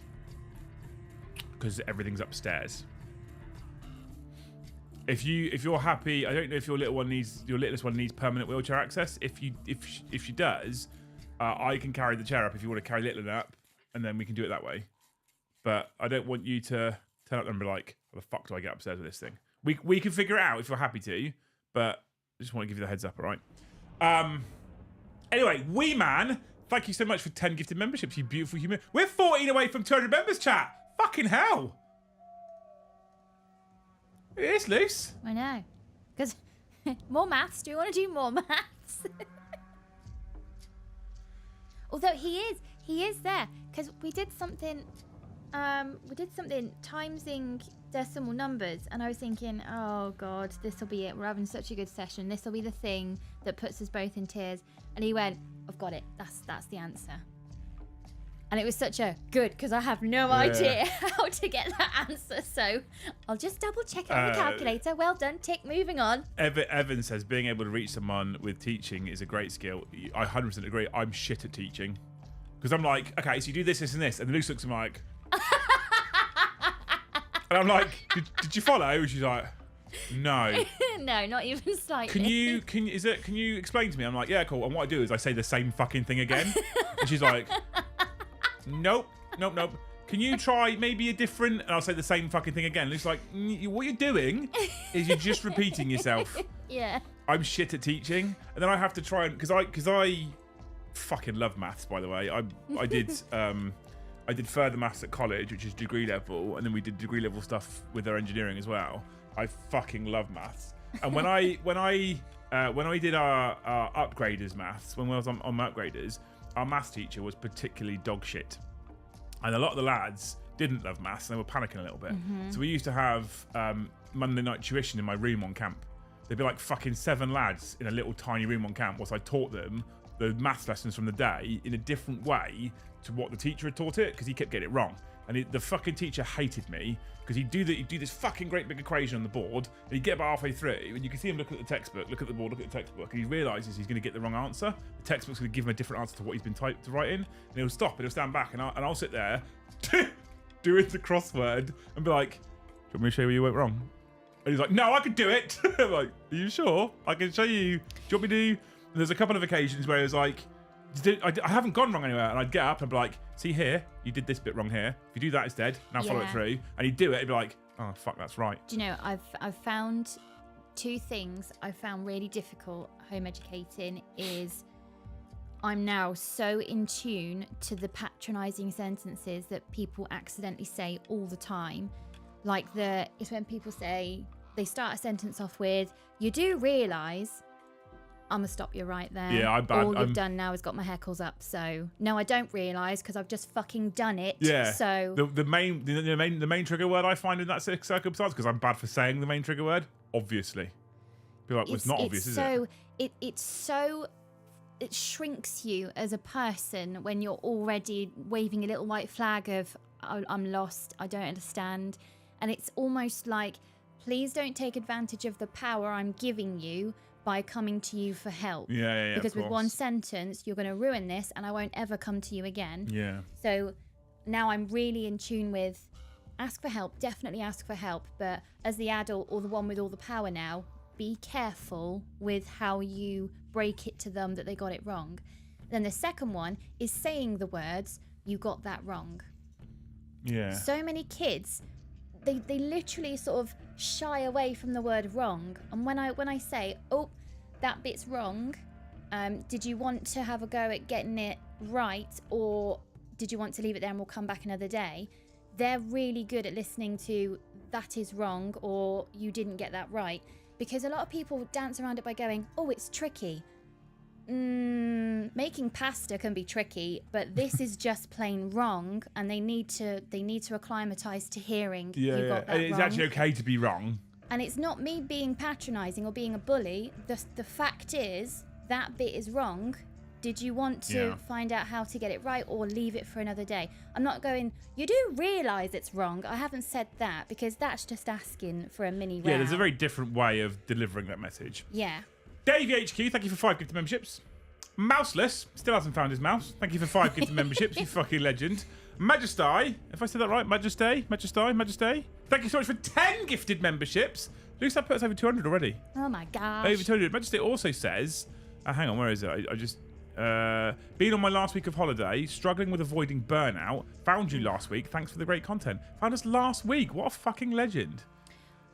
Because everything's upstairs. If you're happy, I don't know if your littlest one needs permanent wheelchair access. If she does, I can carry the chair up if you want to carry Little up, and then we can do it that way. But I don't want you to turn up and be like, "How the fuck do I get upstairs with this thing?" We can figure it out if you're happy to, but I just want to give you the heads up, all right? Anyway, Wee Man, thank you so much for 10 gifted memberships, you beautiful human. We're 14 away from 200 members, chat. Fucking hell. It is loose. I know. Because more maths. Do you want to do more maths? Although he is there. Because we did something timesing decimal numbers, and I was thinking, oh God, this will be it. We're having such a good session. This will be the thing that puts us both in tears. And he went, I've got it. That's the answer. And it was such a good, because I have no idea how to get that answer. So I'll just double check it on the calculator. Well done. Tick, moving on. Evan says being able to reach someone with teaching is a great skill. I 100% agree. I'm shit at teaching. Because I'm like, okay, so you do this, this, and this. And Luce looks at me like... and I'm like, did you follow? And she's like, no. No, not even slightly. Can you explain to me? I'm like, yeah, cool. And what I do is I say the same fucking thing again. And she's like... Nope. Can you try maybe a different? And I'll say the same fucking thing again. It's like, what you're doing is you're just repeating yourself. Yeah. I'm shit at teaching, and then I have to try and because I fucking love maths. By the way, I did further maths at college, which is degree level, and then we did degree level stuff with our engineering as well. I fucking love maths, and when I did our upgraders maths, when I was on my upgraders. Our maths teacher was particularly dog shit. And a lot of the lads didn't love maths and they were panicking a little bit. Mm-hmm. So we used to have Monday night tuition in my room on camp. There'd be like fucking 7 lads in a little tiny room on camp whilst I taught them the maths lessons from the day in a different way to what the teacher had taught it because he kept getting it wrong. And the fucking teacher hated me because he'd do this fucking great big equation on the board and he'd get about halfway through and you can see him look at the textbook, look at the board, look at the textbook, and he realises he's going to get the wrong answer. The textbook's going to give him a different answer to what he's been typed to write in, and he'll stop and he'll stand back and I'll sit there doing the crossword and be like, do you want me to show you where you went wrong? And he's like, no, I could do it. I'm like, are you sure? I can show you. Do you want me to do? And there's a couple of occasions where it was like, I haven't gone wrong anywhere, and I'd get up and be like, see here, you did this bit wrong here. If you do that instead, now follow it through. And he'd do it, he'd be like, oh fuck, that's right. Do you know, I've found 2 things I found really difficult home educating is I'm now so in tune to the patronising sentences that people accidentally say all the time. Like it's when people say, they start a sentence off with, you do realise, I'm gonna stop you right there. Yeah, I'm bad. All you've done now is got my heckles up. So no, I don't realise because I've just fucking done it. Yeah. So the main trigger word I find in that circumstance, because I'm bad for saying the main trigger word, obviously. Feel like it's not obvious, is it? It shrinks you as a person when you're already waving a little white flag of I'm lost, I don't understand, and it's almost like, please don't take advantage of the power I'm giving you by coming to you for help. Yeah. Because with one sentence, you're going to ruin this and I won't ever come to you again. Yeah. So now I'm really in tune with ask for help, definitely ask for help. But as the adult or the one with all the power now, be careful with how you break it to them that they got it wrong. Then the second one is saying the words, you got that wrong. Yeah. So many kids, they literally sort of shy away from the word wrong. And when I say, oh, that bit's wrong, did you want to have a go at getting it right, or did you want to leave it there and we'll come back another day? They're really good at listening to that is wrong or you didn't get that right, because a lot of people dance around it by going, oh, it's tricky. Making pasta can be tricky, but this is just plain wrong, and they need to acclimatise to hearing you got that It's wrong. actually okay to be wrong. And it's not me being patronising or being a bully. The fact is that bit is wrong. Did you want to find out how to get it right or leave it for another day? I'm not going, you do realise it's wrong. I haven't said that, because that's just asking for a mini row. Yeah, there's a very different way of delivering that message. Yeah. Davey HQ, thank you for 5 gifted memberships. Mouseless, still hasn't found his mouse. Thank you for 5 gifted memberships, you fucking legend. Majesty, if I said that right, Majesty. Thank you so much for 10 gifted memberships. Looks like that puts over 200 already. Oh my gosh. Over 200. Majesty also says, hang on, where is it? I just, been on my last week of holiday, struggling with avoiding burnout. Found you last week. Thanks for the great content. Found us last week. What a fucking legend.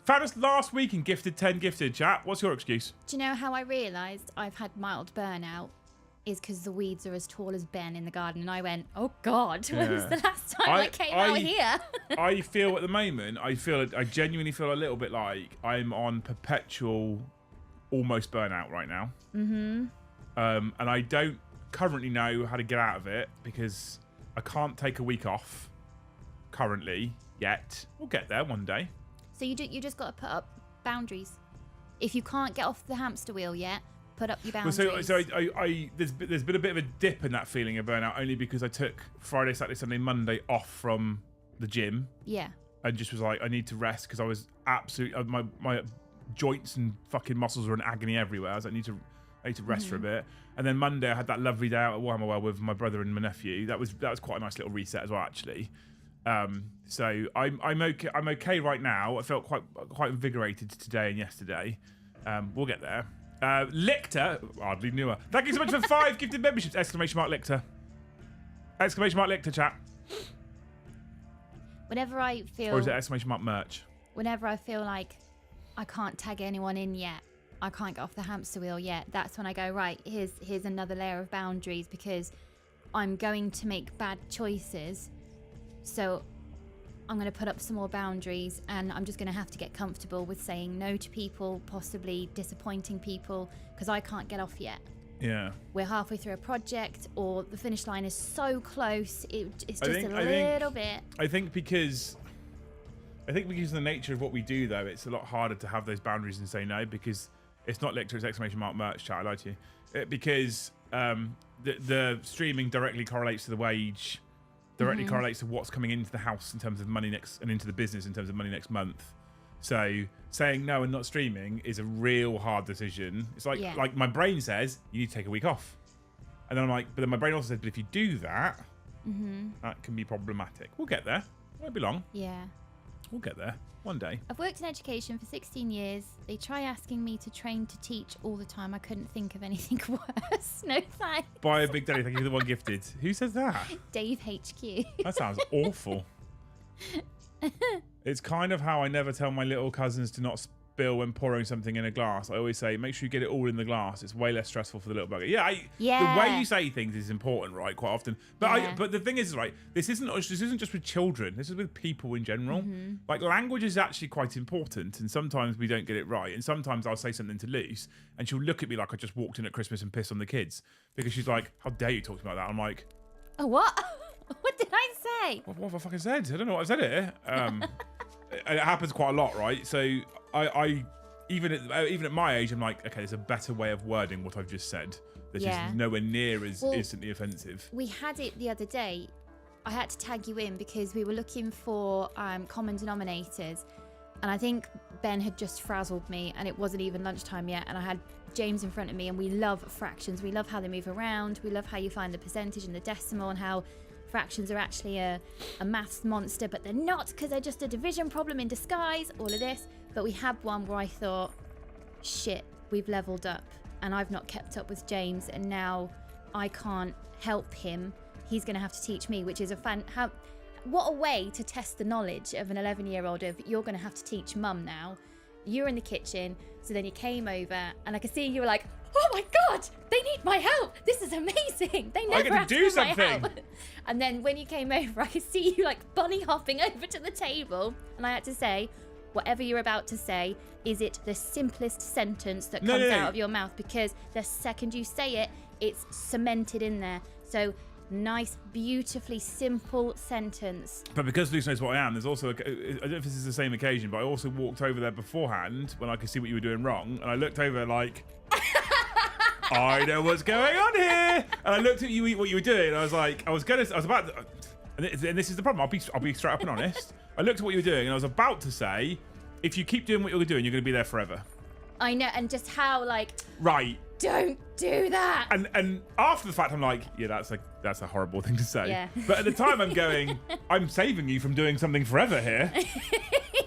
Found us last week and gifted 10 gifted, chat. What's your excuse? Do you know how I realised I've had mild burnout? Is because the weeds are as tall as Ben in the garden. And I went, oh God, when was the last time I came out here? I feel at the moment, I genuinely feel a little bit like I'm on perpetual almost burnout right now. Mm-hmm. And I don't currently know how to get out of it, because I can't take a week off currently yet. We'll get there one day. So you just got to put up boundaries. If you can't get off the hamster wheel yet, put up your boundaries. Well, so there's been a bit of a dip in that feeling of burnout, only because I took Friday, Saturday, Sunday, Monday off from the gym. Yeah. And just was like, I need to rest, because I was absolutely, my joints and fucking muscles were in agony everywhere. I was like, I need to rest for a bit. And then Monday I had that lovely day out at Warhammer Show with my brother and my nephew. That was quite a nice little reset as well, actually. So I'm okay. I'm okay right now. I felt quite invigorated today and yesterday. We'll get there. Lictor, hardly knew her. Thank you so much for 5 gifted memberships! Exclamation mark Lictor. Exclamation mark Lictor, chat. Whenever I feel, or is it exclamation mark merch? Whenever I feel like I can't tag anyone in yet, I can't get off the hamster wheel yet, that's when I go, right, here's another layer of boundaries, because I'm going to make bad choices. So I'm going to put up some more boundaries, and I'm just going to have to get comfortable with saying no to people, possibly disappointing people, because I can't get off yet. Yeah. We're halfway through a project, or the finish line is so close, it's just a little bit. I think because of the nature of what we do, though, it's a lot harder to have those boundaries and say no, because it's not lecture, it's exclamation mark merch, chat, I lied to you. Because the streaming directly correlates to the wage, directly correlates to what's coming into the house in terms of money next, and into the business in terms of money next month. So saying no and not streaming is a real hard decision. It's like my brain says you need to take a week off, and then I'm like, but then my brain also says, but if you do that, that can be problematic. We'll get there. It won't be long. Yeah. We'll get there one day. I've worked in education for 16 years. They try asking me to train to teach all the time. I couldn't think of anything worse. No thanks. Buy a Big Daddy, thank you for the one gifted. Who says that? Dave HQ. That sounds awful. It's kind of how I never tell my little cousins to not Bill when pouring something in a glass, I always say, make sure you get it all in the glass. It's way less stressful for the little bugger. Yeah, the way you say things is important, right? Quite often. But but the thing is, right, this isn't just with children. This is with people in general. Like, language is actually quite important, and sometimes we don't get it right. And sometimes I'll say something to Luce, and she'll look at me like I just walked in at Christmas and pissed on the kids, because she's like, "How dare you talk to me like that?" I'm like, "Oh, what? What did I say? What have I fucking said? I don't know what I said here." It happens quite a lot, right? So I even at my age, I'm like, okay, there's a better way of wording what I've just said. This is nowhere near as instantly offensive. We had it the other day. I had to tag you in because we were looking for common denominators, and I think Ben had just frazzled me, and it wasn't even lunchtime yet, and I had James in front of me, and we love fractions. We love how they move around. We love how you find the percentage and the decimal, and how fractions are actually a maths monster, but they're not, because they're just a division problem in disguise, all of this. But we had one where I thought, shit, we've leveled up, and I've not kept up with James, and now I can't help him. He's going to have to teach me, which is what a way to test the knowledge of an 11-year-old of, you're going to have to teach mum now. You're in the kitchen, so then you came over, and I could see you were like, oh my god, they need my help. This is amazing. They never asked for my help. And then when you came over, I could see you like bunny hopping over to the table, and I had to say, whatever you're about to say, is it the simplest sentence that comes out of your mouth? Because the second you say it, it's cemented in there. So nice, beautifully simple sentence. But because Luce knows what I am, there's also, I don't know if this is the same occasion, but I also walked over there beforehand when I could see what you were doing wrong, and I looked over like, I know what's going on here. And I looked at you, what you were doing, and I was like, I was about to, and this is the problem, I'll be straight up and honest. I looked at what you were doing, and I was about to say, if you keep doing what you're doing, you're going to be there forever. I know, and just how, like, right, don't do that. And after the fact, I'm like, yeah, that's a horrible thing to say. Yeah. But at the time, I'm going, I'm saving you from doing something forever here.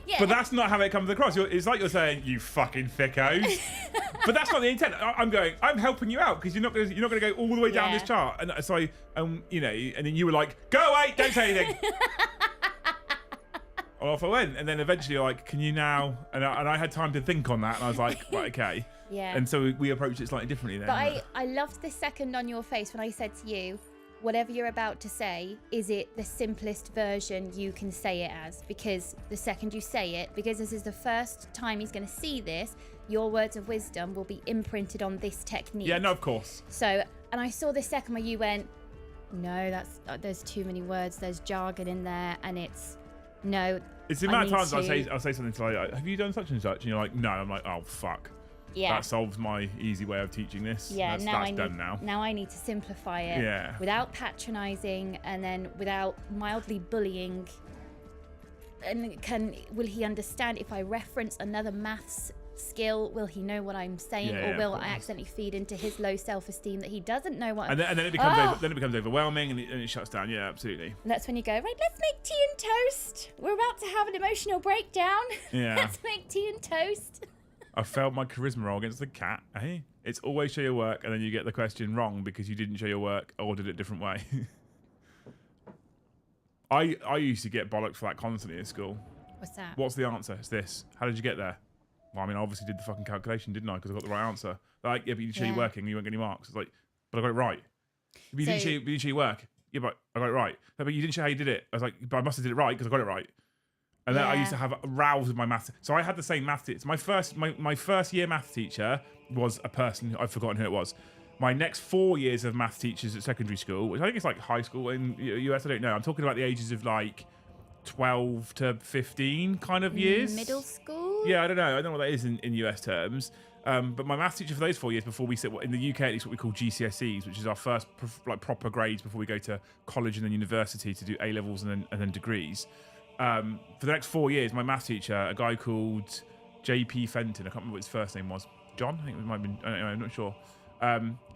Yeah. But that's not how it comes across. It's like you're saying, you fucking thickos. But that's not the intent. I'm going, I'm helping you out, because you're not going to go all the way down this chart. And so you know, and then you were like, go away, don't say anything. Off I went, and then eventually you're like, can you now? And I had time to think on that, and I was like, right, okay. Yeah. And so we approached it slightly differently then. But I loved the second on your face when I said to you, whatever you're about to say, is it the simplest version you can say it as? Because the second you say it, because this is the first time he's going to see this, your words of wisdom will be imprinted on this technique. Yeah, no, of course. So, and I saw the second where you went, no, there's too many words, there's jargon in there, and it's, no. It's the amount of times I'll say something to like, have you done such and such? And you're like, no. I'm like, oh, fuck. Yeah. That solves my easy way of teaching this. Yeah, that's done now. Now I need to simplify it without patronising, and then without mildly bullying. And will he understand if I reference another maths skill? Will he know what I'm saying, or will I accidentally feed into his low self-esteem that he doesn't know what? And then it becomes overwhelming, and it shuts down. Yeah, absolutely. And that's when you go, right, let's make tea and toast. We're about to have an emotional breakdown. Yeah. Let's make tea and toast. I failed my charisma roll against the cat. Hey, it's always show your work, and then you get the question wrong because you didn't show your work or did it a different way. I used to get bollocked for that constantly at school. What's that? What's the answer? It's this. How did you get there? Well, I mean, I obviously did the fucking calculation, didn't I? Because I got the right answer. Like, yeah, but you didn't show your working, you won't get any marks. It's like, but I got it right. But you didn't show your work. Yeah, but I got it right. No, but you didn't show how you did it. I was like, but I must have did it right because I got it right. And then I used to have rows with my maths. So I had the same maths teacher. My first year maths teacher was a person, I've forgotten who it was. My next 4 years of maths teachers at secondary school, which I think is like high school in US, I don't know. I'm talking about the ages of like 12 to 15 kind of years. Middle school? Yeah, I don't know. I don't know what that is in US terms. But my maths teacher for those 4 years before we sit in the UK, at least what we call GCSEs, which is our first proper grades before we go to college and then university to do A levels and then degrees. For the next 4 years, my maths teacher, a guy called JP Fenton, I can't remember what his first name was. John? I think it might have been. I don't know, I'm not sure.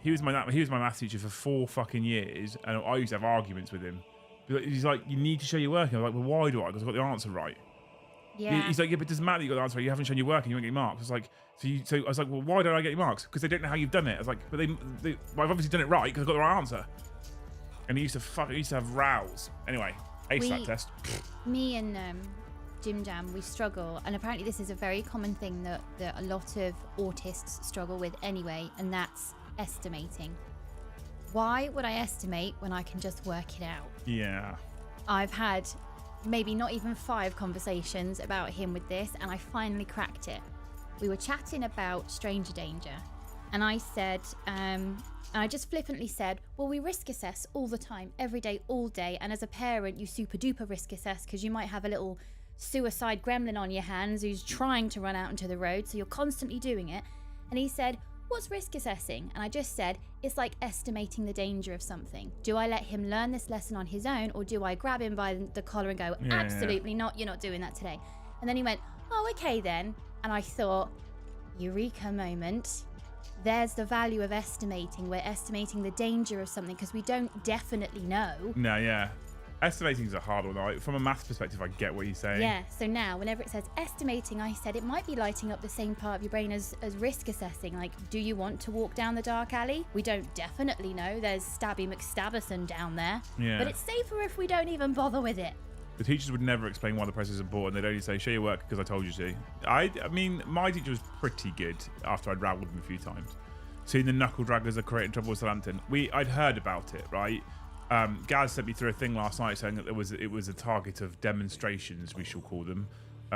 He was my maths teacher for 4 fucking years, and I used to have arguments with him. He's like, you need to show your work. And I'm like, well, why do I? Because I got the answer right. Yeah. He's like, yeah, but it doesn't matter that you got the answer right. You haven't shown your work and you won't get any marks. I was like, so I was like, well, why don't I get any marks? Because they don't know how you've done it. I was like, but I've obviously done it right because I got the right answer. And he used to have rows. Anyway, ace that test. Me and Gym Jam, we struggle, and apparently this is a very common thing that a lot of autists struggle with anyway, and that's estimating. Why would I estimate when I can just work it out? Yeah. I've had maybe not even 5 conversations about him with this, and I finally cracked it. We were chatting about stranger danger, and I said, and I just flippantly said, well, we risk assess all the time, every day, all day, and as a parent, you super duper risk assess because you might have a little suicide gremlin on your hands who's trying to run out into the road, so you're constantly doing it. And he said, what's risk assessing? And I just said, it's like estimating the danger of something. Do I let him learn this lesson on his own, or do I grab him by the collar and go, absolutely not, you're not doing that today? And then he went, oh, okay then. And I thought, eureka moment. There's the value of estimating. We're estimating the danger of something because we don't definitely know. No, yeah. Estimating is a hard one. Like, from a maths perspective, I get what you're saying. Yeah, so now whenever it says estimating, I said it might be lighting up the same part of your brain as risk assessing. Like, do you want to walk down the dark alley? We don't definitely know. There's Stabby McStabberson down there. Yeah. But it's safer if we don't even bother with it. The teachers would never explain why the process is important. They'd only say, show your work because I told you to. I mean, my teacher was pretty good after I'd rabbled him a few times. Seeing the knuckle draggers that created trouble with Southampton. I'd heard about it, right? Gaz sent me through a thing last night saying that it was a target of demonstrations, we shall call them,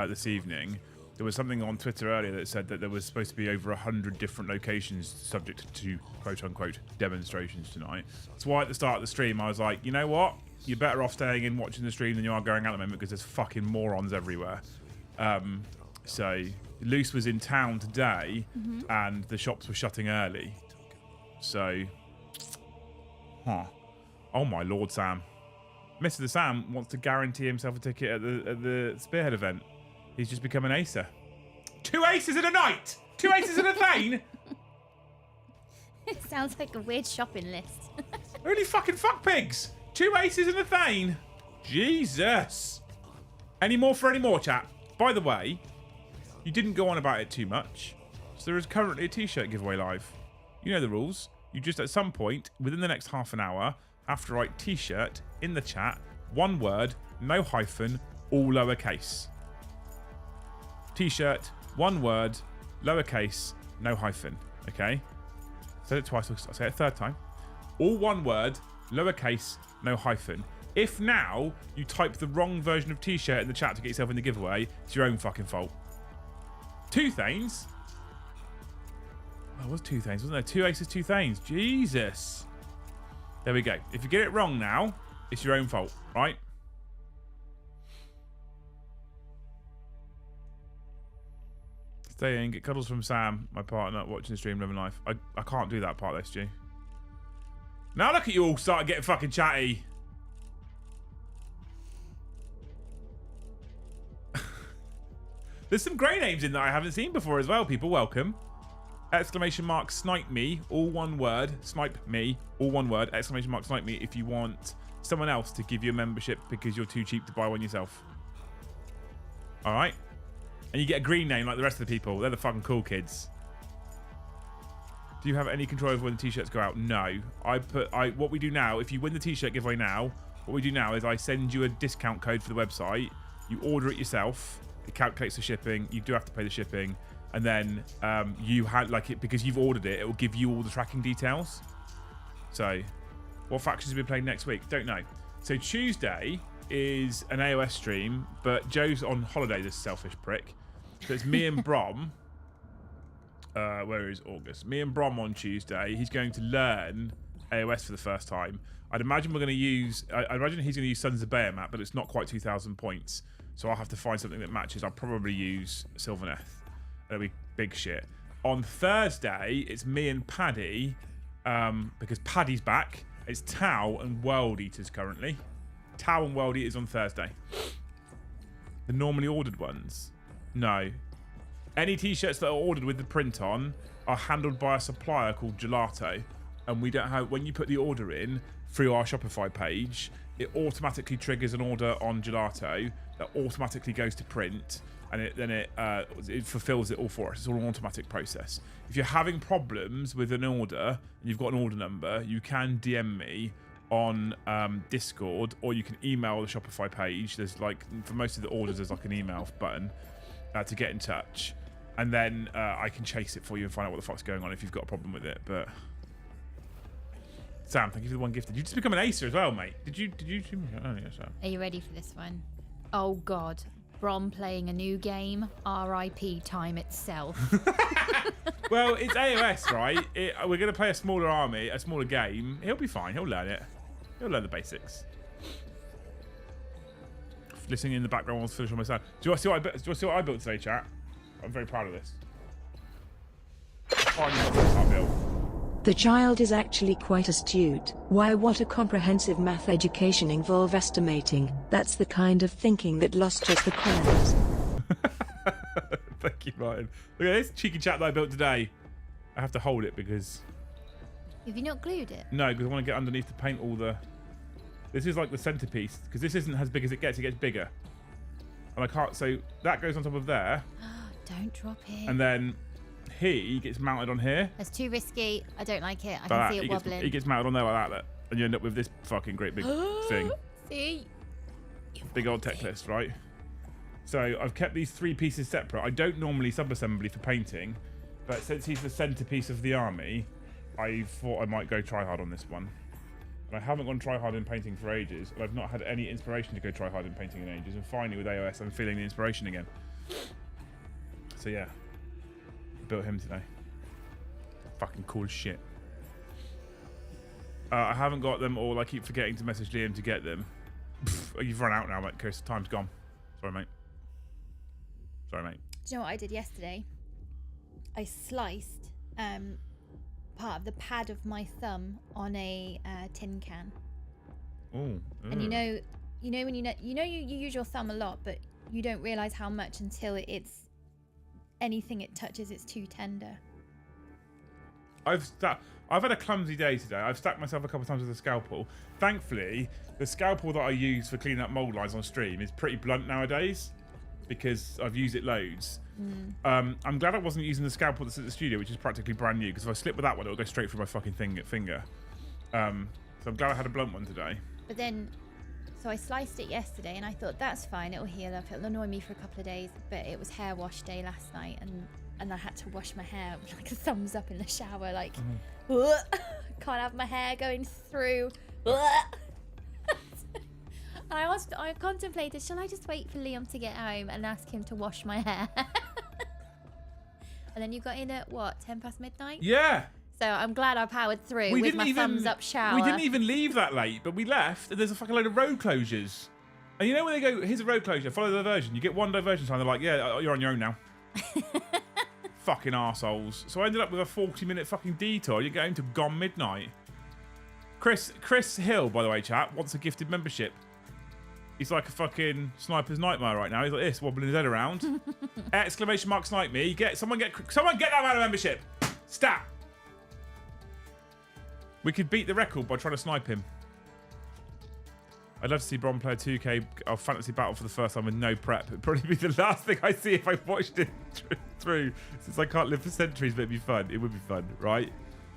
this evening. There was something on Twitter earlier that said that there was supposed to be over 100 different locations subject to quote-unquote demonstrations tonight. That's why at the start of the stream I was like, you know what? You're better off staying in watching the stream than you are going out at the moment because there's fucking morons everywhere. So Luce was in town today and the shops were shutting early. So, oh my lord, Sam. Mr. Sam wants to guarantee himself a ticket at the Spearhead event. He's just become an acer. 2 aces in a night! 2 aces in a thane! It sounds like a weird shopping list. Holy fucking fuck pigs! 2 aces in a thane! Jesus! Any more for any more, chat? By the way, you didn't go on about it too much. So there is currently a t-shirt giveaway live. You know the rules. You just at some point, within the next half an hour, have to write t-shirt in the chat, 1 word, no hyphen, all lowercase. T-shirt, 1 word, lowercase, no hyphen. Okay? Said it twice, I'll say it a third time. All 1 word, lowercase, no hyphen. If now you type the wrong version of t-shirt in the chat to get yourself in the giveaway, it's your own fucking fault. 2 thanes. Oh, it was 2 thanes, wasn't there? 2 aces, 2 thanes. Jesus. There we go. If you get it wrong now, it's your own fault, right? Stay in, get cuddles from Sam, my partner, watching the stream, living life. I can't do that part, SG. Now look at you all start getting fucking chatty. There's some grey names in that I haven't seen before as well, people. Welcome. Exclamation mark snipe me, all 1 word. Snipe me, all 1 word. Exclamation mark snipe me if you want someone else to give you a membership because you're too cheap to buy one yourself. Alright? And you get a green name like the rest of the people. They're the fucking cool kids. Do you have any control over when the t-shirts go out? No. What we do now, if you win the t-shirt giveaway now, what we do now is I send you a discount code for the website. You order it yourself. It calculates the shipping. You do have to pay the shipping. And then you had like it because you've ordered it. It will give you all the tracking details. So, what factions will we play next week? Don't know. So Tuesday is an AOS stream, but Joe's on holiday. This selfish prick. So it's me and Brom. Where is August? Me and Brom on Tuesday. He's going to learn AOS for the first time. I'd imagine we're going to use. I imagine he's going to use Sons of Bahamut, but it's not quite 2,000 points. So I'll have to find something that matches. I'll probably use Sylvaneth. That'll be big shit. On Thursday, it's me and Paddy, because Paddy's back. It's Tau and World Eaters currently. Tau and World Eaters on Thursday. The normally ordered ones? No. Any t-shirts that are ordered with the print on are handled by a supplier called Gelato. And we don't have, when you put the order in through our Shopify page, it automatically triggers an order on Gelato that automatically goes to print. And it fulfills it all for us. It's all an automatic process. If you're having problems with an order and you've got an order number, you can DM me on Discord, or you can email the Shopify page. There's like, for most of the orders, there's like an email button to get in touch, and then I can chase it for you and find out what the fuck's going on if you've got a problem with it. But Sam, thank you for the one gifted. You just become an acer as well, mate. Did you? Oh, yeah, Sam. Are you ready for this one? Oh God, Brom playing a new game. R.I.P. time itself. Well, it's AOS, right? We're going to play a smaller army, a smaller game. He'll be fine. He'll learn it. He'll learn the basics. Listening in the background while I finish on my sound. Do you want to see what I built today, chat? I'm very proud of this. The child is actually quite astute. Why, what a comprehensive math education involve estimating. That's the kind of thinking that lost us the crowns. Thank you, Martin. Look at this cheeky chat that I built today. I have to hold it because... Have you not glued it? No, because I want to get underneath to paint all the... This is like the centerpiece, because this isn't as big as it gets bigger. And I can't... So that goes on top of there. Don't drop it. And then he gets mounted on here. That's too risky. I don't like it. I can see it wobbling. He gets mounted on there like that, and you end up with this fucking great big thing. See? Big old tech list, right? So I've kept these three pieces separate. I don't normally sub-assembly for painting, but since he's the centerpiece of the army, I thought I might go try hard on this one. And I haven't gone try hard in painting for ages, and I've not had any inspiration to go try hard in painting in ages. And finally with AOS, I'm feeling the inspiration again. So yeah, built him today. Fucking cool as shit. I haven't got them all. I keep forgetting to message Liam to get them. You've run out now, mate, Chris. Time's gone. Sorry, mate. Sorry, mate. Do you know what I did yesterday? I sliced part of the pad of my thumb on a tin can. Oh. And you know when you use your thumb a lot, but you don't realize how much until it's anything it touches, it's too tender. I've had a clumsy day today. I've stabbed myself a couple of times with a scalpel. Thankfully, the scalpel that I use for cleaning up mold lines on stream is pretty blunt nowadays because I've used it loads. I'm glad I wasn't using the scalpel that's at the studio, which is practically brand new, because if I slip with that one, it'll go straight through my fucking finger. So I'm glad I had a blunt one today. But then, so I sliced it yesterday, and I thought that's fine, it'll heal up, it'll annoy me for a couple of days. But it was hair wash day last night, and I had to wash my hair with like a thumbs up in the shower, like can't have my hair going through. I contemplated, shall I just wait for Liam to get home and ask him to wash my hair? And then you got in at what, 10 past midnight? Yeah. So I'm glad I powered through with my thumbs up shower. We didn't even leave that late, but we left, and there's a fucking load of road closures. And you know when they go, here's a road closure, follow the diversion. You get one diversion time, they're like, yeah, you're on your own now. Fucking arseholes. So I ended up with a 40-minute fucking detour. You get home to gone midnight. Chris Hill, by the way, chat, wants a gifted membership. He's like a fucking sniper's nightmare right now. He's like this, wobbling his head around. Exclamation mark snipe me. Someone get that man a membership. Stat. We could beat the record by trying to snipe him. I'd love to see Bron play a 2K of Fantasy Battle for the first time with no prep. It'd probably be the last thing I see if I watched it through, since I can't live for centuries, but it'd be fun. It would be fun, right?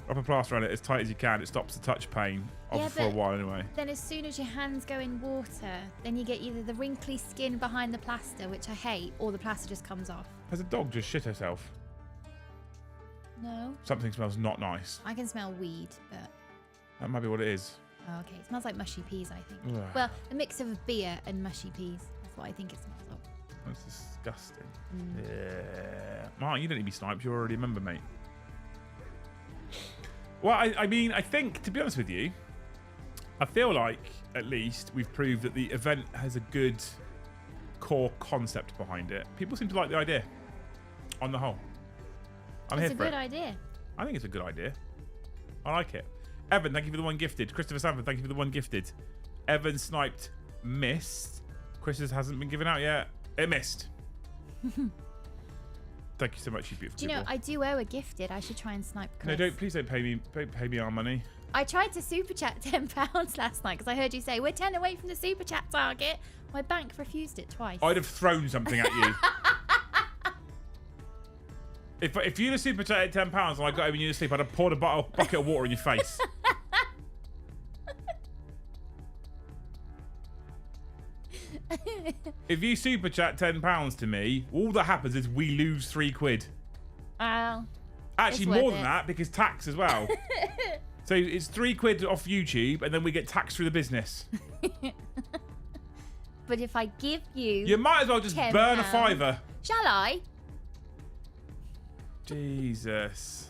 Wrap a plaster around it as tight as you can. It stops the touch pain for a while anyway. Then as soon as your hands go in water, then you get either the wrinkly skin behind the plaster, which I hate, or the plaster just comes off. Has a dog just shit herself? No. Something smells not nice. I can smell weed, but... That might be what it is. Oh, okay. It smells like mushy peas, I think. Ugh. Well, a mix of beer and mushy peas. That's what I think it smells of. That's disgusting. Yeah. Mark, you don't need to be sniped. You're already a member, mate. Well, I mean, I think, to be honest with you, I feel like, at least, we've proved that the event has a good core concept behind it. People seem to like the idea, on the whole. It's a good idea. I think it's a good idea. I like it. Evan, thank you for the one gifted. Christopher Sanford, thank you for the one gifted. Evan sniped, missed. Chris's hasn't been given out yet. It missed. Thank you so much, you beautiful people. Do you know, I do owe a gifted. I should try and snipe Chris. No, please don't pay me our money. I tried to super chat £10 last night because I heard you say, we're 10 away from the super chat target. My bank refused it twice. I'd have thrown something at you. If you'd have super chatted £10 and I got home and you to sleep, I'd have poured a bucket of water in your face. If you super chat £10 to me, all that happens is we lose £3. Well, Actually, it's more worth than it. that because tax as well. So it's £3 off YouTube, and then we get taxed through the business. but if I give you, You might as well just £10. burn a fiver. Shall I? Jesus.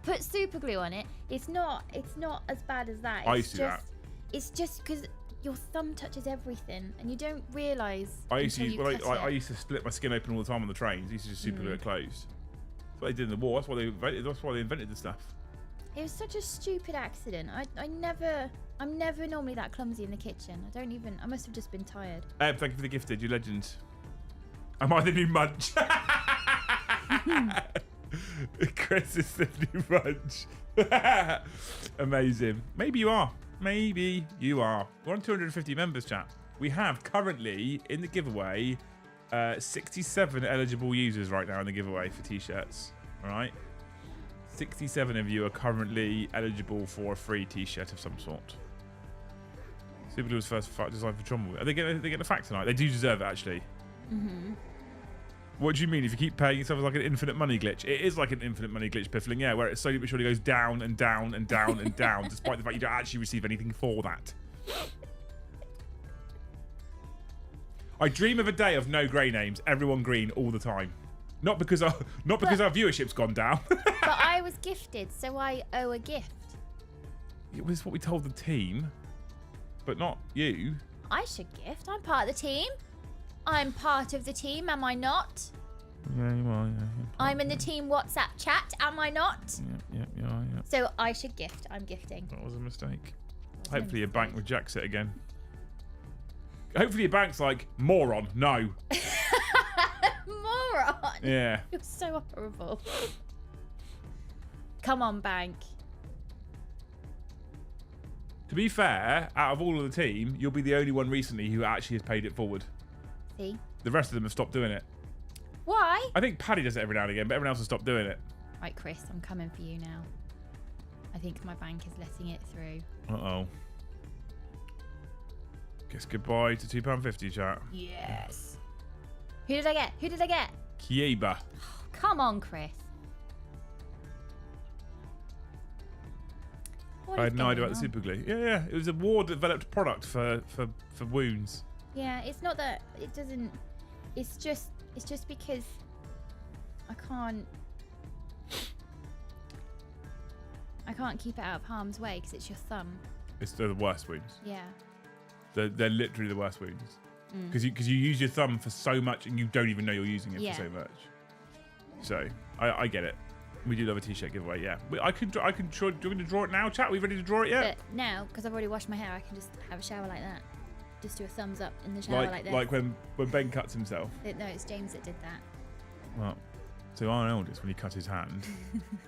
Put super glue on it. It's not as bad as that. I It's used to do that. It's just because your thumb touches everything, and you don't realise. I used until to, you well, cut I it. used to split my skin open all the time on the trains. I used to just super glue it closed. That's what they did in the war. That's why they invented the stuff. It was such a stupid accident. I'm never normally that clumsy in the kitchen. I must have just been tired. Thank you for the gifted, you legend. Am I the new Munch? Chris is the new Munch. Amazing. Maybe you are. Maybe you are. We're on 250 members, chat. We have currently in the giveaway 67 eligible users right now in the giveaway for t-shirts. All right. 67 of you are currently eligible for a free t-shirt of some sort. Super Blue's first design for Trumbull. Are they getting a fact tonight? They do deserve it, actually. What do you mean if you keep paying yourself as like an infinite money glitch? It is like an infinite money glitch, Piffling, yeah, where it slowly but surely goes down and down and down and down, despite the fact you don't actually receive anything for that. I dream of a day of no grey names, everyone green all the time. Not because our viewership's gone down. But I was gifted, so I owe a gift. It was what we told the team, but not you. I should gift. I'm part of the team. I'm part of the team, am I not? Yeah, you are. Yeah, I'm in the team WhatsApp chat, am I not? yeah, you are. Yeah. So I should gift. I'm gifting. That was a mistake. Wasn't Hopefully a your bank mistake. rejects it again. Hopefully your bank's like, moron, no. Moron. Yeah. You're so horrible. Come on, bank. To be fair, out of all of the team, you'll be the only one recently who actually has paid it forward. See? The rest of them have stopped doing it. Why? I think Paddy does it every now and again, but everyone else has stopped doing it. Right, Chris, I'm coming for you now. I think my bank is letting it through. Uh-oh. Guess goodbye to £2.50, chat. Yes. Who did I get? Who did I get? Kieba. Come on, Chris. What I is had no idea going about the on? super glue. Yeah. It was a war-developed product for wounds. Yeah, it's not that it doesn't. It's just because I can't keep it out of harm's way because it's your thumb. They're the worst wounds. Yeah. They're literally the worst wounds. Because you use your thumb for so much and you don't even know you're using it for so much. So I get it. We do love a t-shirt giveaway. Yeah, I can. Do you want me to draw it now, chat? Are we ready to draw it yet? But now, because I've already washed my hair, I can just have a shower like that. Just do a thumbs up in the shower like this. Like when Ben cuts himself. No, it's James that did that. Well, so our eldest, when he cut his hand,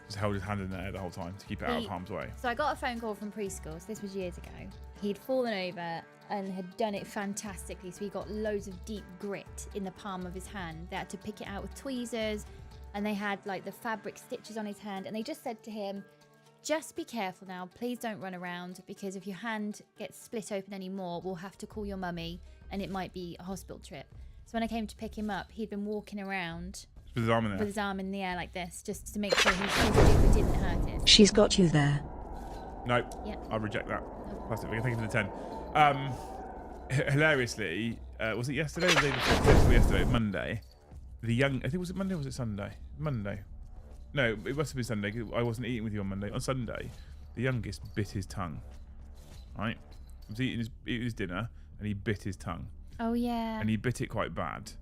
just held his hand in there the whole time to keep it out of harm's way. So I got a phone call from preschool. So this was years ago. He'd fallen over and had done it fantastically. So he got loads of deep grit in the palm of his hand. They had to pick it out with tweezers, and they had like the fabric stitches on his hand. And they just said to him, just be careful now. Please don't run around, because if your hand gets split open anymore, we'll have to call your mummy and it might be a hospital trip. So when I came to pick him up, he'd been walking around With his arm in there. with his arm in the air like this, just to make sure he didn't hurt it. She's got you there. No, Yeah. I'll reject that. Plastic. Thank you for the 10. Hilariously, was it yesterday or the day before? Yesterday, Monday. I think, was it Monday or was it Sunday? Monday. No, it must have been Sunday. 'Cause I wasn't eating with you on Monday. On Sunday, the youngest bit his tongue. Right? He was eating his dinner and he bit his tongue. Oh, yeah. And he bit it quite bad.